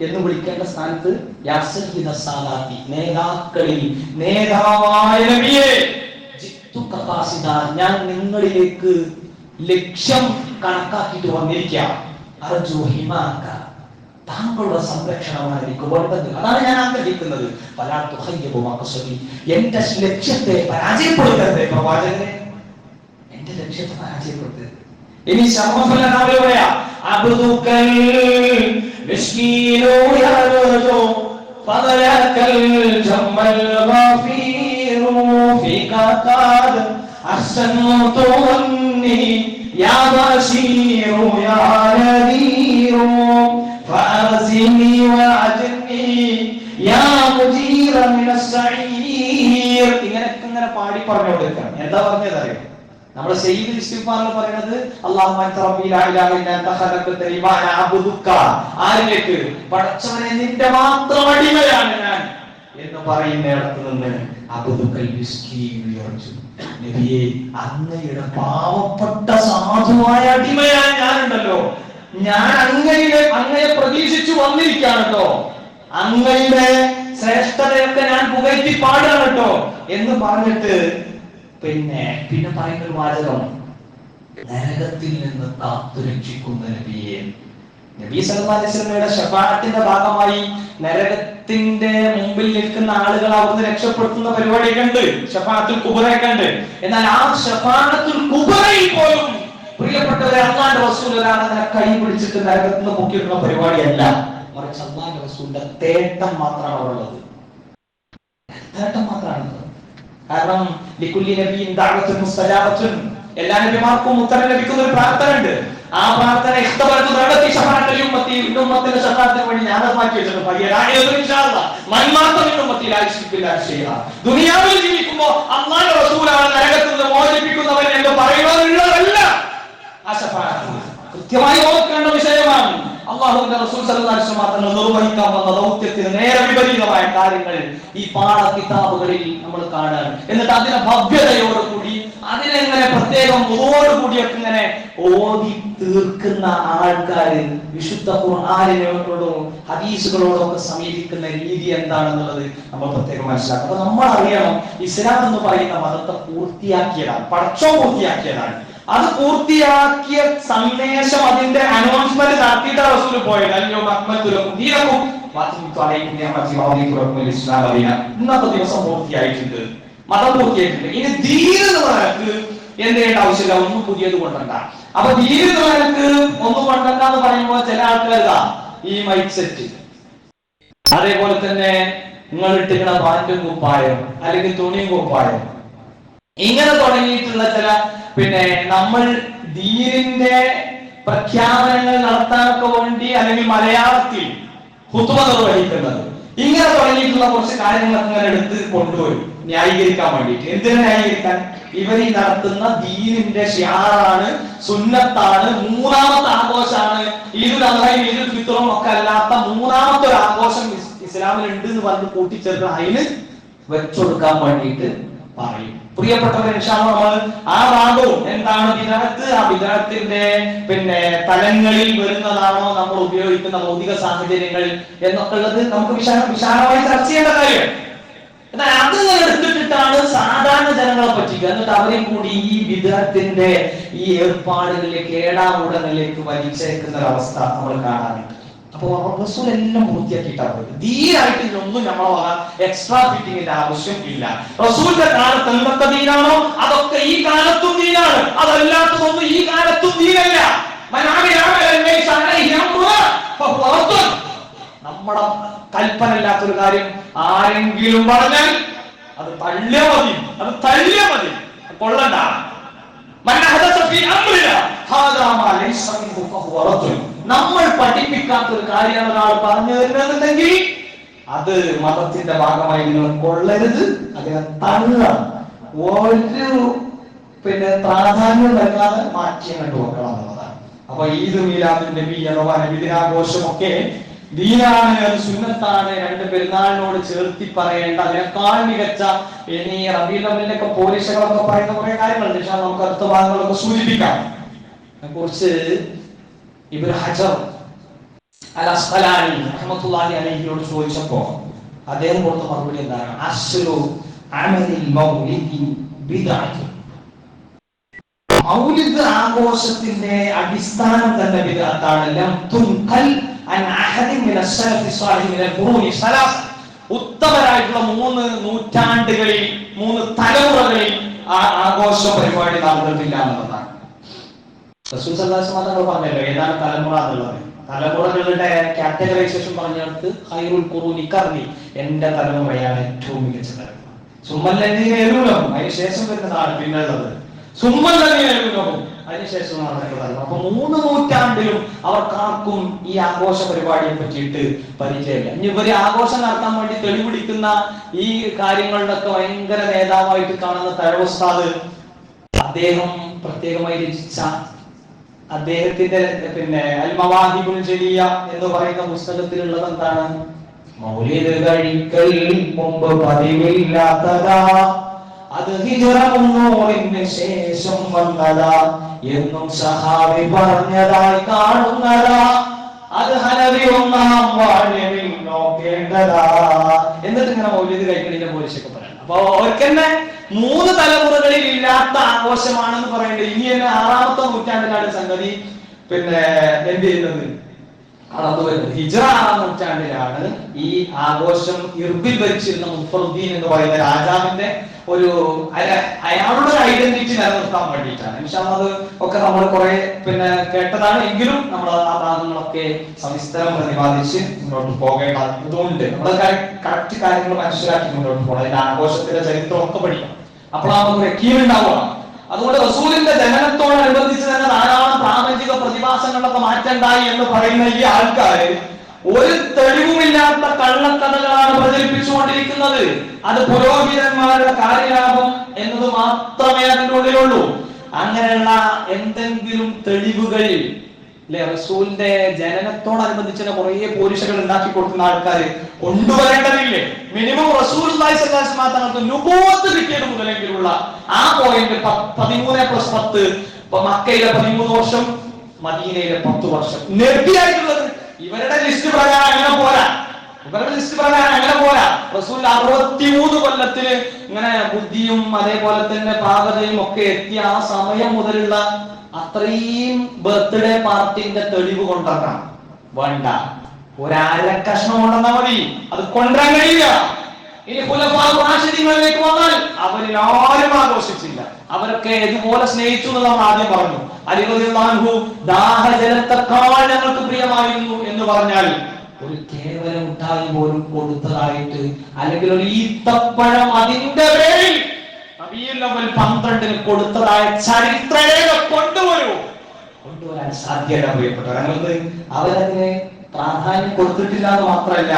എന്ന് വിളിക്കേണ്ട സ്ഥാനത്ത് യാ സയ്യിദ സാദാത്തി, നേതാക്കളിൽ നേതാവായ നബിയേ, ജിത്തുക ഖാസിദ, ഞാൻ നിങ്ങളിലേക്ക് ലക്ഷ്യം കണക്കാക്കിയിട്ട് വന്നിരിക്കാം. അർജു ഹിമാക, താങ്കളുടെ സംരക്ഷണമാണ് എനിക്ക് വേണ്ടത്. അതാണ് ഞാൻ ആഗ്രഹിക്കുന്നത്. എന്റെ ലക്ഷ്യത്തെ പരാജയപ്പെടുത്തരുത് പ്രവാചകനെ, എന്റെ ലക്ഷ്യത്തെ പരാജയപ്പെടുത്തരുത്. ഇനി ശർമ്മഫലം അവർ പറയാ അബ്ദുക്കൽ മിസ്കീനു യർജു ഫദലകൽ ജമ്മൽ ഗഫീറു ഫീക ഖദ് അഹ്സൻതു വന്നി യാ ബശീറു യാ നദീറു ഫഅർസിനി വഅജ്നി യാ മുജീറ മിനസ് സഈർ. ഇങ്ങനെ പാടി പറഞ്ഞുകൊണ്ടിരിക്കണം. എന്താ പറഞ്ഞത് അറിയോ? നമ്മുടെ സയ്യിദ് ഇസ്തിഗ്ഫാറിൽ പറയുന്നത് അല്ലാഹുമ്മ അൻത റബ്ബി ലാ ഇലാഹ ഇല്ല അൻത ഖലഖതനി വ അന അബ്ദുക. ആരിലേക്ക്? പടച്ചവനെ നിന്റെ മാത്രം അടിമയാണ് ഞാൻ എന്ന് പറയുന്നിടത്ത് നിന്ന് അബ്ദുക്കൽ മിസ്കീൻ യർജു. നബിയേ, അങ്ങയുടെ പാവപ്പെട്ട സാധുവായ അടിമയാണ് ഞാനുണ്ടല്ലോ, ഞാൻ അങ്ങയെ പ്രതീക്ഷിച്ചു വന്നിരിക്കുകയാണ് കേട്ടോ, അങ്ങയുടെ ശ്രേഷ്ഠതയൊക്കെ ഞാൻ പുകഴ്ത്തി പാടുകയാണ് കേട്ടോ എന്ന് പറഞ്ഞിട്ട് പിന്നെ പറയുന്ന ഒരു വാചകം, നരകത്തിൽ നിന്ന് കാത്തുരക്ഷിക്കുന്ന നബിയെ. നബി സല്ലല്ലാഹു അലൈഹി വസല്ലമയുടെ ശഫാഅത്തിന്റെ ഭാഗമായി നരകത്തിന്റെ മുമ്പിൽ നിൽക്കുന്ന ആളുകൾ അവിടുന്ന് രക്ഷപ്പെടുത്തുന്ന പരിപാടിയൊക്കെ ഉണ്ട്, ശഫാഅത്തുൽ കുബ്രയൊക്കെ ഉണ്ട്. എന്നാൽ ആ ശഫാഅത്തുൽ കുബ്രയിൽ പോലും പ്രിയപ്പെട്ടവരെ അല്ലാഹുവിന്റെ റസൂൽ ഒരാളെ കൈ പിടിച്ചിട്ട് നരകത്തിൽ നിന്ന് പൊക്കിയിട്ടുള്ള പരിപാടിയല്ല, മറിച്ച് അല്ലാഹുവിന്റെ റസൂലിന്റെ തേട്ടം മാത്രമാണ് ഉള്ളത്. തേട്ടം മാത്രമാണ്. കാരണം ലികുല്ലി നബിയിൻ ദഅവത്തുൻ മുസ്തജാബത്തുൻ, എല്ലാ നബിമാർക്കും ഉത്തരം ലഭിക്കുന്ന ഒരു പ്രാർത്ഥന ഉണ്ട്. ആ പ്രാർത്ഥന ഇഖ്തബറതു ദഅവതി ശഫാഅത്തുൽ ഉമ്മത്തി, ഉമ്മത്തിന്റെ ശഫാഅത്തിന് വേണ്ടി ഞാൻ മാറ്റി വെച്ചിട്ടുണ്ട്. ദുനിയാവിൽ ജീവിക്കുമ്പോൾ അല്ലാഹുവിന്റെ റസൂലാണ് നരകത്തിൽ നിന്ന് മോചിപ്പിക്കുന്നവൻ എന്ന് പറയുവാനുള്ളതല്ല ആ ശഫാഅത്ത്. കൃത്യമായി ഓർക്കേണ്ട വിഷയമാണ്. അല്ലാഹുവിന്റെ റസൂൽ സല്ലല്ലാഹു അലൈഹി വസല്ലം നിർവഹിക്കാൻ വന്ന ദൗത്യത്തിന് നേരെ വിപരീതമായ കാര്യങ്ങൾ ഈ പാഠകിതാബുകളിൽ നമ്മൾ കാണാൻ, എന്നിട്ട് അതിനെ ഭവ്യതയോടുകൂടി അതിനെങ്ങനെ പ്രത്യേകം ഓടുകൂടിയൊക്കെ ഇങ്ങനെ ഓതി തീർക്കുന്ന ആൾക്കാര് വിശുദ്ധ ഖുർആനിനോടും ഹദീസുകളോടൊക്കെ സമീപിക്കുന്ന രീതി എന്താണെന്നുള്ളത് നമ്മൾ പ്രത്യേകം മനസ്സിലാക്കണം. അപ്പൊ നമ്മൾ അറിയണം, ഇസ്ലാം എന്ന് പറയുന്ന മതത്തെ പൂർത്തിയാക്കിയതാണ്, പടച്ചോ പൂർത്തിയാക്കിയതാണ്. അത് പൂർത്തിയാക്കിയ സന്ദേശം, അതിന്റെ അനൗൺസ്മെന്റ് നടത്തിയിട്ട് റസൂൽ പോയത്. ഇന്നത്തെ ദിവസം പൂർത്തിയായിട്ടുണ്ട്, മതം പൂർത്തിയായിട്ടുണ്ട്. ഇനി ദീൻ എന്ന് പറഞ്ഞാൽ എന്ത് ചെയ്യേണ്ട ആവശ്യമില്ല, ഒന്നും പുതിയത് കൊണ്ടണ്ട. അപ്പൊ ദീൻ എന്ന് പറഞ്ഞാൽ ഒന്നും കൊണ്ടണ്ട എന്ന് പറയുമ്പോൾ ചില ആൾക്കാർ ഈ മൈക്ക് സെറ്റ്, അതേപോലെ തന്നെ നിങ്ങൾ ഇട്ടിരിക്കുന്ന പാന്റും കുപ്പായം അല്ലെങ്കിൽ തുണിയും കുപ്പായം, ഇങ്ങനെ തുടങ്ങിയിട്ടുള്ള ചില നമ്മൾ ദീനിന്റെ പ്രഖ്യാപനങ്ങൾ നടത്താനൊക്കെ വേണ്ടി അല്ലെങ്കിൽ മലയാളത്തിൽ ഖുത്ബ നിർവഹിക്കുന്നത്, ഇങ്ങനെ തുടങ്ങിയിട്ടുള്ള കുറച്ച് കാര്യങ്ങളൊക്കെ ഇങ്ങനെ എടുത്ത് കൊണ്ടുവരും ന്യായീകരിക്കാൻ വേണ്ടിയിട്ട്. എന്തിനു ന്യായീകരിക്കാൻ? ഇവർ ഈ നടത്തുന്ന ദീനിന്റെ ഷിആറാണ്, സുന്നത്താണ്, മൂന്നാമത്തെ ആഘോഷമാണ്. ഈദുൽ അദ്ഹയും ഈദുൽ ഫിത്റും ഒക്കെ അല്ലാത്ത മൂന്നാമത്തെ ഒരു ആഘോഷം ഇസ്ലാമിൽ ഉണ്ട് എന്ന് പറഞ്ഞ് കൂട്ടിച്ചേർക്കണം, അതിന് വെച്ചൊടുക്കാൻ വേണ്ടിയിട്ട് പറയും. പ്രിയപ്പെട്ടവരെ, ഇൻഷാ അല്ലാഹ് നമ്മൾ ആ ഭാഗവും എന്താണ് ബിദ്അത്ത്, ആ ബിദ്അത്തിന്റെ തലങ്ങളിൽ വരുന്നതാണോ നമ്മൾ ഉപയോഗിക്കുന്ന ഭൗതിക സാഹചര്യങ്ങളിൽ എന്നൊക്കെ ഉള്ളത് നമുക്ക് വിശാലമായി ചർച്ച ചെയ്യേണ്ട കാര്യം. എന്നാൽ അത് എടുത്തിട്ടാണ് സാധാരണ ജനങ്ങളെ പറ്റിക്കുക, എന്നിട്ട് അവരെയും കൂടി ഈ ബിദ്അത്തിന്റെ ഈ ഏർപ്പാടുകളിലേക്ക് ഏടാകൂടങ്ങളിലേക്ക് വലിച്ചേക്കുന്ന ഒരു അവസ്ഥ നമ്മൾ കാണാറുണ്ട്. അപ്പൊ റസൂൽ എല്ലാം പൂർത്തിയാക്കിയിട്ടാണ് പോയത്. ദീനായിട്ട് ഇതിനൊന്നും നമ്മളെ എക്സ്ട്രാ ഫിറ്റിങ്ങിന്റെ ആവശ്യം ഇല്ല. റസൂലിന്റെ കാലത്ത് എന്തൊക്കെ ദീനാണോ അതൊക്കെ ഈ കാലത്തും ദീനാണ്, അതല്ലാത്തതൊന്നും ഈ കാലത്തും ദീനല്ല. നമ്മുടെ കൽപ്പന ഇല്ലാത്തൊരു കാര്യം ആരെങ്കിലും പറഞ്ഞാൽ അത് തള്ളിയ മതി, കൊള്ളണ്ട. നമ്മൾ പഠിപ്പിക്കാത്ത ഒരു കാര്യമാണ് ഒരാൾ പറഞ്ഞു തരുന്നതെങ്കിൽ അത് മതത്തിന്റെ ഭാഗമായി നിങ്ങൾ കൊള്ളരുത്, അതിനെ തള്ളണം. ഒരു പ്രാധാന്യം നൽകാതെ മാറ്റി അങ്ങോട്ട് വെക്കണം എന്നുള്ളതാണ്. അപ്പൊ ഈദ് മീലാദുൻ നബി അഥവാ നബിദിനാഘോഷമൊക്കെ ദീനാണ്, അത് സുന്നത്താണ്, രണ്ട് പെരുന്നാളിനോട് ചേർത്തി പറയേണ്ട അതിനേക്കാൾ മികച്ച ഇനി റബീഉൽ അവ്വലിലൊക്കെ പോലീസുകളൊക്കെ പറയുന്ന കുറെ കാര്യങ്ങളുണ്ട്. പക്ഷെ നമുക്ക് അടുത്ത ഭാഗങ്ങളൊക്കെ സൂചിപ്പിക്കാം. അതിനെക്കുറിച്ച് ഇബ്നു ഹജർ അൽ അസ്ഖലാനി റഹ്മത്തുള്ളാഹി അലൈഹിയോട് ചോദിച്ചപ്പോ അദ്ദേഹം കൊടുത്ത മറുപടി എന്താണ്? അസ്ലു അമലിൽ മൗലിദി ബിദ്അത്ത്. മൗലിദ് ആഘോഷത്തിന്റെ അടിസ്ഥാനം തന്നെ ബിദ്അത്താണ്. ലം തുൻഖൽ അൻ അഹദിൻ മിന അസ്സലഫി സ്വാലിഹി മിനൽ ഖുറൂനി സലാസ. ഉത്തമരായിട്ടുള്ള 3 നൂറ്റാണ്ടുകളിൽ 3 തലമുറകളിൽ ആ ആഘോഷ പരിപാടി നടന്നിട്ടില്ല എന്നുള്ളതാണ്. റസൂൽ സല്ലല്ലാഹു അലൈഹി വസല്ലം തങ്ങൾ പറഞ്ഞല്ലോ ഏതാണ് തലമുറ എന്നുള്ളത്. തലമുറകളുടെ കാറ്റഗറൈസേഷൻ പറഞ്ഞെടുത്ത് ഖൈറുൽ ഖുറൂനി ഖർനി, എന്റെ തലമുറയാണ് ഏറ്റവും മികച്ച തലമുറ. സുമ്മല്ലദീന യലൂനഹും, അതിനുശേഷം വരുന്നതാണ് പിന്നുള്ളത്. സുമ്മല്ലദീന യലൂനഹും, അതിനുശേഷം നടക്കുന്ന. അപ്പൊ 3 നൂറ്റാണ്ടിലും അവർക്കാർക്കും ഈ ആഘോഷ പരിപാടിയെ പറ്റിയിട്ട് പരിചയമില്ല. ഇനി ഇവര് ആഘോഷം നടത്താൻ വേണ്ടി തെളിപിടിക്കുന്ന ഈ കാര്യങ്ങളിലൊക്കെ ഭയങ്കര നേതാവായിട്ട് കാണുന്ന തഴവ് ഉസ്താദ്, അദ്ദേഹം പ്രത്യേകമായി രചിച്ച അദ്ദേഹത്തിന്റെ അൽ മവാഹിബുൽ ജലിയ എന്ന് പറയുന്ന പുസ്തകത്തിലുള്ളത് എന്താണ്? മൗലിദ് കഴിക്കൽ മുമ്പ് പതിവില്ലാത്തതാ, അത് ഹിജ്റ 300 ശേഷം വന്നതാ, എന്നും സഹാബി പറഞ്ഞതായി കാണുന്നതാ, അത് ഹനവി 1-ാം വാള്യമിൽ നോക്കേണ്ടതാ. എന്നിട്ട് ഇങ്ങനെ മൗലിദ് കഴിക്കലിന്റെ പോലീസൊക്കെ പറയണം. അപ്പൊ അവർക്ക് തന്നെ 3 തലമുറകളിൽ ഇല്ലാത്ത ആഘോഷമാണെന്ന് പറയേണ്ടത്. ഇനി തന്നെ 6-ാമത്തെ നൂറ്റാണ്ടിലാണ് സംഗതി എന്ത് ചെയ്യുന്നത്, അളവ് വരുന്നത്. ഹിജ്റ 6-ാം നൂറ്റാണ്ടിലാണ് ഈ ആഘോഷം ഇർബിൽ ഭരിച്ചിരുന്ന മുഫറുദ്ദീൻ എന്ന് പറയുന്ന രാജാവിന്റെ അയാളുടെ ഐഡന്റിറ്റി നിലനിർത്താൻ വേണ്ടിയിട്ടാണ്. അത് ഒക്കെ നമ്മൾ കുറെ കേട്ടതാണ്. എങ്കിലും നമ്മൾ ആ ഭാഗങ്ങളൊക്കെ സവിസ്തരം പ്രതിപാദിച്ച് മുന്നോട്ട് പോകേണ്ടതുകൊണ്ട് നമ്മൾ കറക്റ്റ് കാര്യങ്ങൾ മനസ്സിലാക്കി മുന്നോട്ട് പോകണം. അതിന്റെ ആഘോഷത്തിന്റെ ചരിത്രം ഒക്കെ പഠിക്കണം. അപ്പോഴാണ് നമുക്ക് യക്കീനുണ്ടാവുക. അതുകൊണ്ട് റസൂലിന്റെ ജനനത്തോടനുബന്ധിച്ച് തന്നെ ധാരാളം പ്രാപഞ്ചിക പ്രതിഭാസങ്ങളിലൊക്കെ മാറ്റണ്ടായി എന്ന് പറയുന്ന ഈ ആൾക്കാര് ഒരു തെളിവുമില്ലാത്ത കള്ളക്കഥകളാണ് പ്രചരിപ്പിച്ചുകൊണ്ടിരിക്കുന്നത്. അത് പുരോഹിതന്മാരുടെ കാര്യലാഭം എന്നത് മാത്രമേ അതിൻ്റെ ഉള്ളിലുള്ളൂ. അങ്ങനെയുള്ള എന്തെങ്കിലും തെളിവുകൾ റസൂലിന്റെ ജനനത്തോടനുബന്ധിച്ച് കുറെ പോലീസുകൾ ഉണ്ടാക്കി കൊടുക്കുന്ന ആൾക്കാർ കൊണ്ടുവരേണ്ടതില്ലേ? മിനിമം റസൂൽ തങ്ങൾക്ക് നുബുവത്ത് കിട്ടിയത് മുതലെങ്കിലുള്ള ആ പോയിന്റ് 13+10, മക്കയിലെ 13 വർഷം, മദീനയിലെ 10 വർഷം നബിയായിട്ടുള്ളത്. ഇവരുടെ ലിസ്റ്റ് പ്രകാരം അങ്ങനെ പോരാ. റസൂൽ 63 കൊല്ലത്തിന് ഇങ്ങനെ ബുദ്ധിയും അതേപോലെ തന്നെ പാകതയും ഒക്കെ എത്തിയ ആ സമയം മുതലുള്ള അത്രയും ബർത്ത്ഡേ പാർട്ടിന്റെ തെളിവ് കൊണ്ടുവരണം. വേണ്ട, ഒരര കഷ്ണം കൊണ്ടുവന്നാ മതി. അത് കൊണ്ടുവരാൻ കഴിയില്ല. ഇനി ഖുലഫാഉർ-റാഷിദീനിലേക്ക് വന്നാൽ അവരിൽ ആരും ആഘോഷിച്ചില്ല. അവരൊക്കെ ഇതുപോലെ സ്നേഹിച്ചു എന്ന് നമ്മൾ ആദ്യം പറഞ്ഞു. അലി റളിയല്ലാഹു അൻഹു ദാഹജലത്തെക്കാൾ ഞങ്ങൾക്ക് പ്രിയമായിരുന്നു എന്ന് പറഞ്ഞാൽ ഒരു കേവലം മുട്ടായി പോലും കൊടുത്തതായിട്ട്, അല്ലെങ്കിൽ ഒരു ഈത്തപ്പഴം അതിന്റെ പേരിൽ റബീഉൽ അവ്വൽ 12 കൊടുത്തതായ ചരിത്രരേഖ കൊണ്ടുവരാൻ സാധ്യത. പ്രിയപ്പെട്ടവർ, അവരതിന് പ്രാധാന്യം കൊടുത്തിട്ടില്ല എന്ന് മാത്രമല്ല,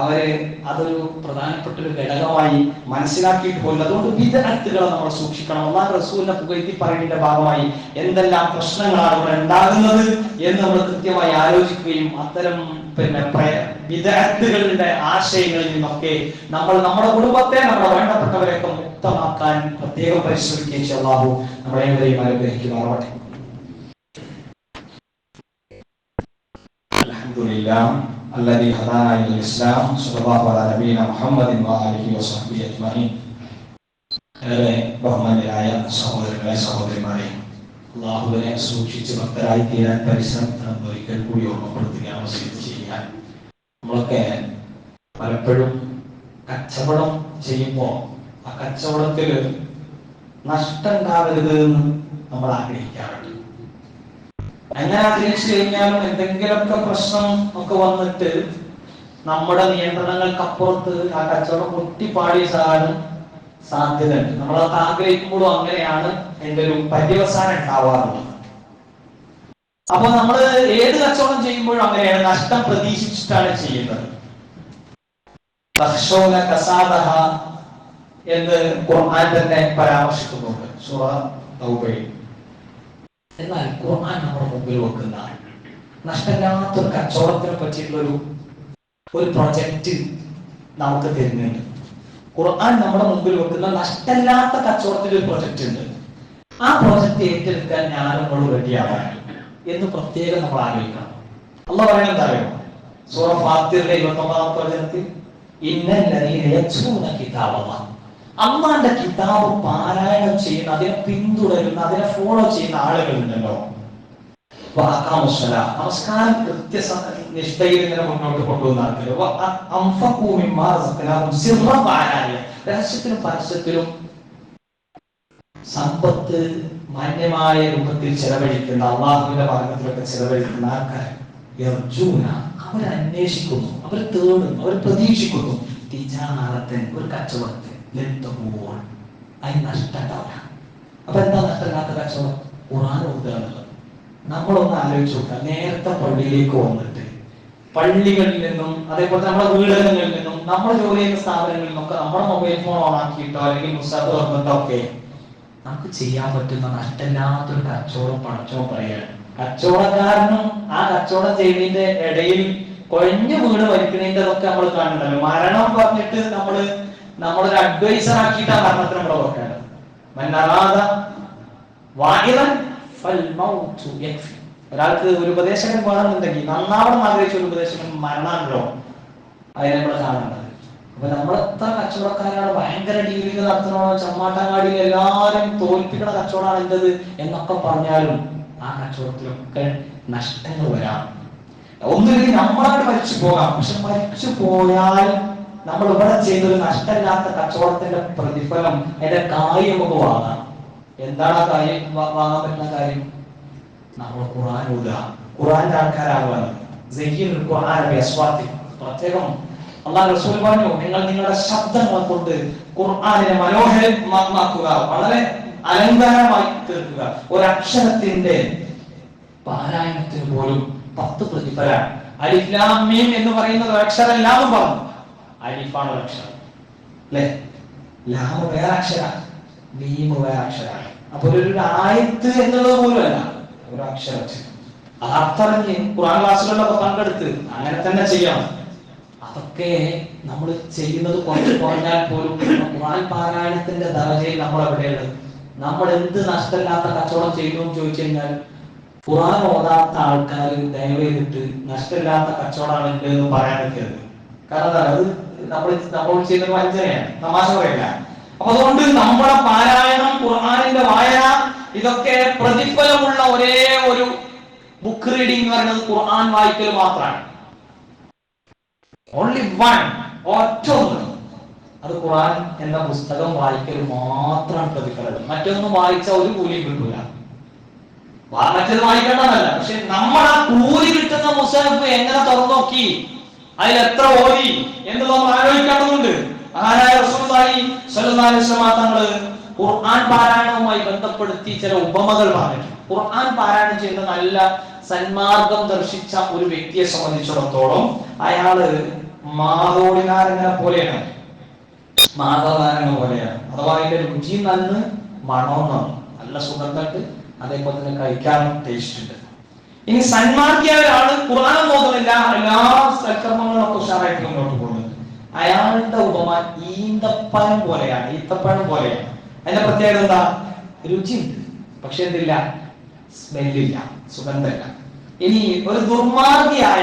അവര് അതൊരു പ്രധാനപ്പെട്ട ഒരു ഘടകമായി മനസ്സിലാക്കിയിട്ട് പോലും. അതുകൊണ്ട് ബിദ്അത്തുകളെ നമ്മൾ സൂക്ഷിക്കണം. അല്ലാഹു റസൂലിനെ പുകഴ്ത്തി പറയുന്നതിന്റെ ഭാഗമായി എന്തെല്ലാം പ്രശ്നങ്ങളാണ് ഇവിടെ ഉണ്ടാകുന്നത് എന്ന് നമ്മൾ കൃത്യമായി ആലോചിക്കുകയും അത്തരം ബിദ്അത്തുകളുടെ ആശയങ്ങളിൽ നിന്നൊക്കെ നമ്മൾ നമ്മുടെ കുടുംബത്തെ, നമ്മുടെ വേണ്ടപ്പെട്ടവരെയൊക്കെ മുക്തമാക്കാൻ പ്രത്യേകം പരിശ്രമിക്കുകയും അല്ലാഹു നമ്മളെയും അനുഗ്രഹിക്കുമാറാവട്ടെ. അൽഹംദുലില്ലാഹ് الذي هدانا الى الاسلام صلى الله على نبينا محمد واله وصحبه اجمعين. ബഹുമാന്യരായ സഹോദരങ്ങളെ, സഹോദരിമാരെ, അല്ലാഹുവിനെ സൂക്ഷിച്ച് ഭക്തരായി തീരാൻ പരിശ്രമിക്കണം. ഒരിക്കൽ കൂടി ഓർമ്മപ്പെടുത്തുകയാണ്, വസിയത്ത് ചെയ്യാൻ. നമ്മളൊക്കെ പലപ്പോഴും കച്ചവടം ചെയ്യുമ്പോൾ ആ കച്ചവടത്തിൽ നഷ്ടം ഉണ്ടാവരുത് എന്ന് നമ്മൾ ആഗ്രഹിക്കാറുണ്ട്. അങ്ങനെ ആഗ്രഹിച്ചു കഴിഞ്ഞാലും എന്തെങ്കിലുമൊക്കെ പ്രശ്നം ഒക്കെ വന്നിട്ട് നമ്മുടെ നിയന്ത്രണങ്ങൾക്കപ്പുറത്ത് ആ കച്ചവടം പൊട്ടിപ്പാടിയ സാധ്യതയുണ്ട്. നമ്മളത് ആഗ്രഹിക്കുമ്പോഴും അങ്ങനെയാണ് അതിന്റെ ഒരു പര്യവസാനം ഉണ്ടാവാറുള്ളത്. അപ്പൊ നമ്മൾ ഏത് കച്ചവടം ചെയ്യുമ്പോഴും അങ്ങനെയാണ്, നഷ്ടം പ്രതീക്ഷിച്ചിട്ടാണ് ചെയ്യുന്നത്. എന്ന് ഖുർആൻ തന്നെ പരാമർശിക്കുന്നുണ്ട് സൂറ തൗബയിൽ. എന്നാൽ ഖുർആൻ നമ്മുടെ മുമ്പിൽ വെക്കുന്ന നഷ്ടമില്ലാത്തൊരു കച്ചവടത്തിനെ പറ്റിയിട്ടുള്ള ഒരു പ്രൊജക്റ്റ് നമുക്ക് തരുന്നുണ്ട്. ഖുർആൻ നമ്മുടെ മുമ്പിൽ വെക്കുന്ന നഷ്ടമില്ലാത്ത കച്ചവടത്തിന്റെ ഒരു പ്രൊജക്റ്റ് ഉണ്ട്. ആ പ്രൊജക്റ്റ് ഏറ്റെടുക്കാൻ ഞാനും റെഡിയാവാൻ എന്ന് പ്രത്യേകം നമ്മൾ ആലോചിക്കണം. അല്ലാഹു പറയുന്നത് എന്താ അറിയോ? സൂറ ഫാത്തിറിലെ 29-ാമത്തെ വചനത്തിൽ ഇന്നല്ലദീന യത്ലൂന കിതാബല്ലാഹ്, അല്ലാഹുവിന്റെ കിതാബ് പാരായണം ചെയ്യുന്ന, അതിനെ പിന്തുടരുന്ന, അതിനെ ഫോളോ ചെയ്യുന്ന ആളുകളുണ്ടല്ലോ, നമസ്കാരം കൃത്യനിഷ്ഠയിൽ ഇങ്ങനെ മുന്നോട്ട് കൊണ്ടുവന്ന ആൾക്കാർ, രഹസ്യത്തിലും പരസ്യത്തിലും സമ്പത്ത് മാന്യമായ രൂപത്തിൽ ചെലവഴിക്കുന്ന, അള്ളാഹുവിന്റെ മാർഗത്തിലൊക്കെ ചെലവഴിക്കുന്ന ആൾക്കാർ അവരന്വേഷിക്കുന്നു, അവർ തേടുന്നു, അവർ പ്രതീക്ഷിക്കുന്നു തിജാറത്തൻ, ഒരു കച്ചവടത്തെ ലബ്ധമൂൻ, അതിന് നഷ്ടമുണ്ടാവില്ല. അപ്പൊ എന്താ നഷ്ടമില്ലാത്ത കച്ചവടം? ഖുർആൻ ഓതുക എന്നുള്ളത്. നമ്മളൊന്ന് ആലോചിച്ച് നോക്കുക. നേരത്തെ പള്ളിയിലേക്ക് വന്നിട്ട് പള്ളികളിൽ നിന്നും അതേപോലെ നമ്മുടെ വീടുകളിൽ നിന്നും നമ്മൾ ജോലി ചെയ്യുന്ന സ്ഥാപനങ്ങളിൽ നിന്നൊക്കെ നമ്മുടെ മൊബൈൽ ഫോൺ ഓൺ ആക്കിയിട്ടോ അല്ലെങ്കിൽ മുസാദ് തുറന്നിട്ടോ ഒക്കെ നമുക്ക് ചെയ്യാൻ പറ്റുന്ന നഷ്ടമില്ലാത്തൊരു കച്ചവടം പടച്ചോ പറയാണ്. കച്ചവടക്കാരനും ആ കച്ചവടം ചെയ്യുന്നതിന്റെ ഇടയിൽ കൊഴഞ്ഞു വീട് വലിക്കുന്നതിൻ്റെതൊക്കെ നമ്മൾ കാണുന്നുണ്ടല്ലോ. മരണം പറഞ്ഞിട്ട് നമ്മളൊരു അഡ്വൈസർ ആക്കിയിട്ട് ആ മരണത്തിന് നമ്മളെ വെക്കാണ്. ഒരാൾക്ക് ഒരു ഉപദേശകൻ വേണമെന്നുണ്ടെങ്കിൽ, നന്നാവണം ആഗ്രഹിച്ച ഒരു ഉപദേശകൻ മരണമാണല്ലോ അതിനെ നമ്മൾ കാണേണ്ടത്. അപ്പൊ നമ്മളെത്ര കച്ചവടക്കാരാണ് ഭയങ്കര ഡീലിംഗ് നടത്തണോ, ചമ്മാട്ടാങ്ങാടിയിൽ എല്ലാവരും തോൽപ്പിക്കണ കച്ചവടമാണ് എന്റേത് എന്നൊക്കെ പറഞ്ഞാലും ആ കച്ചവടത്തിലൊക്കെ നഷ്ടങ്ങൾ വരാം. ഒന്നുമില്ലെങ്കിൽ നമ്മളായിട്ട് മരിച്ചു പോകാം. പക്ഷെ മരിച്ചു പോയാൽ നമ്മൾ ഇവിടെ ചെയ്തൊരു നഷ്ടമില്ലാത്ത കച്ചവടത്തിന്റെ പ്രതിഫലം, അതിന്റെ കാര്യം നമുക്ക് വാങ്ങാം. എന്താണ് ആ കാര്യം വാങ്ങാൻ പറ്റുന്ന കാര്യം? നമ്മൾ ഖുർആൻ ഓതുക, ഖുർആന്റെ ആൾക്കാരാകുവാൻ. പ്രത്യേകം അല്ലാഹു റസൂൽ പറഞ്ഞു, നിങ്ങൾ നിങ്ങളുടെ ശബ്ദങ്ങളെ കൊണ്ട് ഖുർആനിനെ മനോഹരമാക്കുക, വളരെ അലങ്കാരമായി തീർക്കുക. ഒരക്ഷരത്തിന്റെ പാരായണത്തിന് പോലും 10 പ്രതിഫലമാണ്. അലിഫ് ലാം മീം എന്ന് പറയുന്നത് ഒരു അക്ഷരം ലാം പറഞ്ഞു. അലിഫാണ് ഒരു അക്ഷരം, അല്ലെ? ലാം വേറെ അക്ഷരം, മീം വേറെ അക്ഷരമാണ്. അപ്പൊ ഒരു ആയത്ത് എന്നുള്ളത് പോലുമല്ല, ഒരു അക്ഷരം. അത് അർത്ഥറിഞ്ഞ് ഖുർആൻ ക്ലാസ്സുകളിലൊക്കെ പങ്കെടുത്ത് അങ്ങനെ തന്നെ ചെയ്യണം. അതൊക്കെ നമ്മൾ ചെയ്യുന്നത് കുറച്ച് കുറഞ്ഞാൽ പോലും ഖുർആൻ പാരായണത്തിന്റെ ദർജയിൽ നമ്മൾ എവിടെയുള്ളത്? നമ്മൾ എന്ത് നഷ്ടമില്ലാത്ത കച്ചവടം ചെയ്തു എന്ന് ചോദിച്ചു കഴിഞ്ഞാൽ, ഖുർആൻ ഓതാത്ത ആൾക്കാർ ദയവ് ചെയ്തിട്ട് നഷ്ടമില്ലാത്ത കച്ചവടമാണ് ഉണ്ട് എന്ന് പറയാൻ പറ്റരുത്. കാരണം അത് നമ്മൾ ചെയ്യുന്ന വഞ്ചനയാണ്, തമാശ പറയില്ല. അപ്പൊ അതുകൊണ്ട് നമ്മുടെ പാരായണം, ഖുർആനിന്റെ വായന, ഇതൊക്കെ പ്രതിഫലമുള്ള ഒരേ ഒരു ബുക്ക് റീഡിംഗ് എന്ന് പറയുന്നത് ഖുർആൻ വായിക്കൽ മാത്രമാണ്. ഓൺലി വൺ, ഒറ്റൊന്ന്. അത് ഖുർആൻ എന്ന പുസ്തകം വായിക്കൽ മാത്രമാണ് പ്രതിഫലം. മറ്റൊന്നും വായിച്ചാൽ ഒരു കൂലിയും കിട്ടൂല. മറ്റത് വായിക്കേണ്ടതല്ല, പക്ഷെ നമ്മൾ ആ കൂലി കിട്ടുന്ന മുസഹഫ് എങ്ങനെ തുറന്നു നോക്കി, അതിൽ എത്ര ഓതി എന്ന് നമ്മൾ ആലോചിക്കേണ്ടതുണ്ട്. മഹാനായ റസൂലുള്ളാഹി സ്വല്ലല്ലാഹു അലൈഹി വസല്ലം തങ്ങൾ ഖുർആൻ പാരായണവുമായി ബന്ധപ്പെടുത്തി ചില ഉപമകൾ പറഞ്ഞിട്ടുണ്ട്. ഖുർആൻ പാരായണം ചെയ്യുന്ന നല്ല സന്മാർഗം ദർശിച്ച ഒരു വ്യക്തിയെ സംബന്ധിച്ചിടത്തോളം അയാള് മാതോടിനാരങ്ങനെ പോലെയാണ്, മാതോനാരങ്ങ പോലെയാണ്. അഥവാ അതിന്റെ രുചി നന്ന്, മണവും നന്ന്, നല്ല സുഗന്ധമുണ്ട്, അതേപോലെ തന്നെ കഴിക്കാനും ടേസ്റ്റ് ഉണ്ട്. ഇനി സന്മാർഗിയായ ഒരാള് ഖുർആൻ ഓതുന്നില്ല, എല്ലാ സൽക്കർമ്മങ്ങളൊക്കെ ഉഷാറായിട്ട് മുന്നോട്ട് പോകുന്നുണ്ട്. അയാളുടെ ഉപമ ഈന്തപ്പഴം പോലെയാണ്, ഈത്തപ്പഴം പോലെയാണ്. അതിന്റെ പ്രത്യേകത എന്താ? രുചിയുണ്ട്, പക്ഷെ എന്തില്ല? സ്മെല്ലില്ല, സുഗന്ധമില്ല. ഇനി ഒരു ദുർമാർഗിയായ,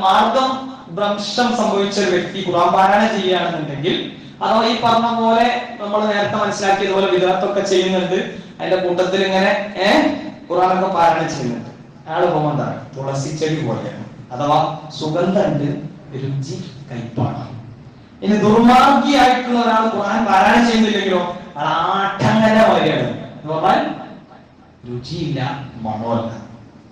മാർഗം ഭ്രംശം സംഭവിച്ച ഒരു വ്യക്തി ഖുർആൻ പാരായണം ചെയ്യുകയാണെന്നുണ്ടെങ്കിൽ, അഥവാ ഈ പറഞ്ഞ പോലെ നമ്മൾ നേരത്തെ മനസ്സിലാക്കിയതുപോലെ വിദഗ്ധത്തൊക്കെ ചെയ്യുന്നുണ്ട്, അതിന്റെ കൂട്ടത്തിൽ ഇങ്ങനെ ഖുർആനൊക്കെ പാരായണം ചെയ്യുന്നുണ്ട്, അയാൾ ഉപമ എന്താണ്? തുളസി ചെടി പോലെയാണ്. അഥവാ സുഗന്ധമുണ്ട്, രുചി കയ്പാണ്. ഇനി ദുർമാർഗിയായിട്ടുള്ള ഒരാൾ ഖുർആൻ പാരായണം ചെയ്യുന്നില്ലെങ്കിലോ ആട്ടങ്ങനെ പോലെയാണ്. എന്ന് പറഞ്ഞാൽ രുചിയില്ല, മണമല്ല,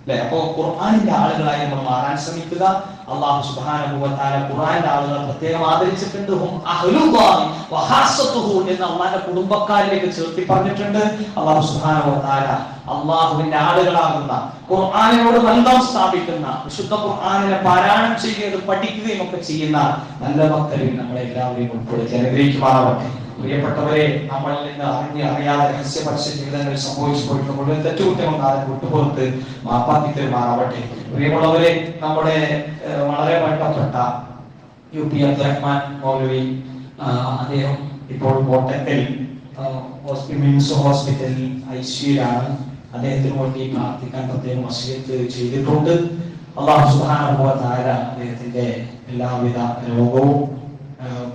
അല്ലെ? അപ്പോ ഖുർആനിന്റെ ആളുകളായി നമ്മൾ മാറാൻ ശ്രമിക്കുക. അല്ലാഹു സുബ്ഹാനഹു വ തആല ഖുർആന്റെ ആളുകളെ പ്രത്യേകം ആദരിച്ചിട്ടുണ്ട്. ഹും അഹ്ലുല്ലാഹി വ ഖാസത്തുഹു എന്ന് അല്ലാഹുവിന്റെ കുടുംബക്കാരിലേക്ക് ചേർത്തി പറഞ്ഞിട്ടുണ്ട്. അല്ലാഹു സുബ്ഹാനഹു വ തആല അല്ലാഹുവിന്റെ ആളുകളാകുന്ന, ഖുർആനിനോട് ബന്ധം സ്ഥാപിക്കുന്ന, വിശുദ്ധ ഖുർആനിനെ പാരായണം ചെയ്യുകയും പഠിക്കുകയും ഒക്കെ ചെയ്യുന്ന നല്ല മക്കളിൽ നമ്മളെ എല്ലാവരെയും ഉൾപ്പെടുത്തി അനുഗ്രഹിക്കുമാറാവട്ടെ. പ്രിയപ്പെട്ടവരെ, നമ്മളിൽ നിന്ന് അറിയാതെ രഹസ്യപരസ്യ ജീവിതങ്ങളിൽ സംഭവിച്ചു പോയിട്ടുള്ള മുഴുവൻ തെറ്റുകുറ്റങ്ങളാണ് വിട്ടുപുറത്ത് മാപ്പാക്കി തരുമാറാവട്ടെ. പ്രിയമുള്ളവരെ, നമ്മുടെ വളരെ വേണ്ടപ്പെട്ട UP അബ്ദുറഹ്മാൻ മൗലവി, അദ്ദേഹം ഇപ്പോൾ കോട്ടക്കൽ മിംസ് ഹോസ്പിറ്റലിൽ ICUയിലാണ്. അദ്ദേഹത്തിന് വേണ്ടി പ്രാർത്ഥിക്കാൻ പ്രത്യേകം വസിയത്ത് ചെയ്തിട്ടുണ്ട്. അല്ലാഹു സുബ്ഹാനഹു വ തആല അദ്ദേഹത്തിന്റെ എല്ലാവിധ രോഗവും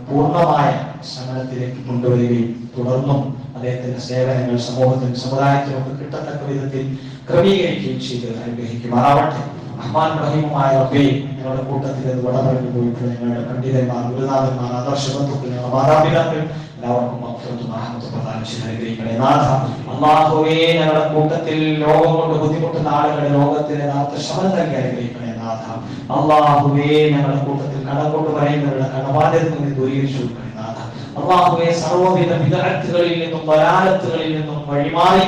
പൂർണ്ണമായ ശമനത്തിലേക്ക് കൊണ്ടുവരികയും തുടർന്നും അദ്ദേഹത്തിന്റെ സേവനങ്ങൾ സമൂഹത്തിനും സമുദായത്തിനും ഒക്കെ കിട്ടത്തക്ക വിധത്തിൽ ക്രമീകരിക്കുകയും ചെയ്ത് അനുഗ്രഹിക്കുമാറാവട്ടെ. റഹ്മാൻ റഹീമുമായ റബ്ബേ, ഞങ്ങളുടെ കൂട്ടത്തിൽ വടപറഞ്ഞു പോയിട്ടുള്ള ഞങ്ങളുടെ പണ്ഡിതന്മാർ, ഗുരുനാഥന്മാർ, ആദർശ ബന്ധുക്കൾ, ഞങ്ങളുടെ മാതാപിതാക്കൾ എല്ലാവർക്കും മഗ്ഫിറത്തും റഹ്മത്തും പ്രദാനം ചെയ്ത് അനുഗ്രഹിക്കണേ നാഥ. അല്ലാഹുവേ, ഞങ്ങളുടെ കൂട്ടത്തിൽ രോഗം കൊണ്ട് ബുദ്ധിമുട്ടുന്ന ആളുകളെ രോഗത്തിന് യഥാർത്ഥ ശമനം നൽകി അനുഗ്രഹിക്കണേ നാഥ. അല്ലാഹുവേ, ഞങ്ങളുടെ കൂട്ടത്തിൽ കടം കൊണ്ട് പറയുന്നവരുടെ കടബാധ്യത ദൂരീകരിച്ചു കൊടുക്കണേ നാഥ. അല്ലാഹുവേ, സർവ്വവിധ വിദഅത്തുകളിൽ നിന്നും വലാലത്തുകളിൽ നിന്നും വഴിമാറി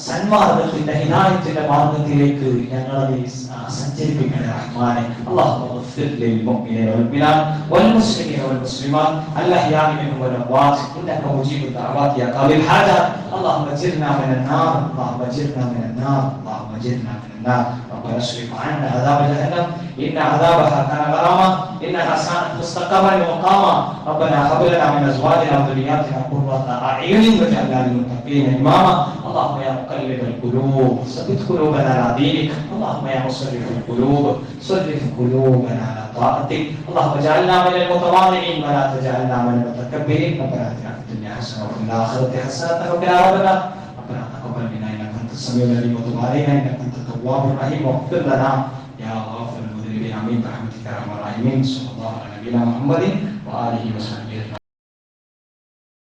സന്മാർഗത്തിന്റെ ഹിദായത്തിന്റെ മാർഗത്തിലേക്ക് ഞങ്ങളെ സഞ്ചരിപ്പിക്കണേ റഹ്മാനെ. അല്ലാഹുമ്മ ഗ്ഫിർ ലിൽ മുഅ്മിനീന വൽ മുഅ്മിനാത്ത് വൽ മുസ്ലിമീന വൽ മുസ്ലിമാത്ത് അൽഅഹ്യാഇ മിൻഹും വൽ അംവാത് ഇന്നക മുജീബു ദഅവാതി യാ ഖാദിൽ ഹാജാത്ത്. اللهم اجرنا من النار، اللهم اجرنا من النار، اللهم اجرنا من النار. ربنا اصرف عنا عذاب جهنم ان عذابها كان غراما انها ساءت مستقرا ومقاما. ربنا هب لنا من ازواجنا وذرياتنا قرة اعين واجعلنا للمتقين اماما. اللهم يا مقلب القلوب ثبت قلوبنا على دينك. اللهم يا مصرف القلوب صرف قلوبنا على طاعتك. اللهم اجعلنا من المتواضعين ولا تجعلنا من المتكبرين. ربنا اتنا في الدنيا حسنه وفي الاخره حسنه وقنا عذاب النار. ربنا تقبل منا انك انت السميع العليم وتب علينا انك انت التواب الرحيم واغفر لنا يا غافر المذنبين. امين برحمتك يا ارحم الراحمين. صلى الله على نبينا محمد واله وصحبه.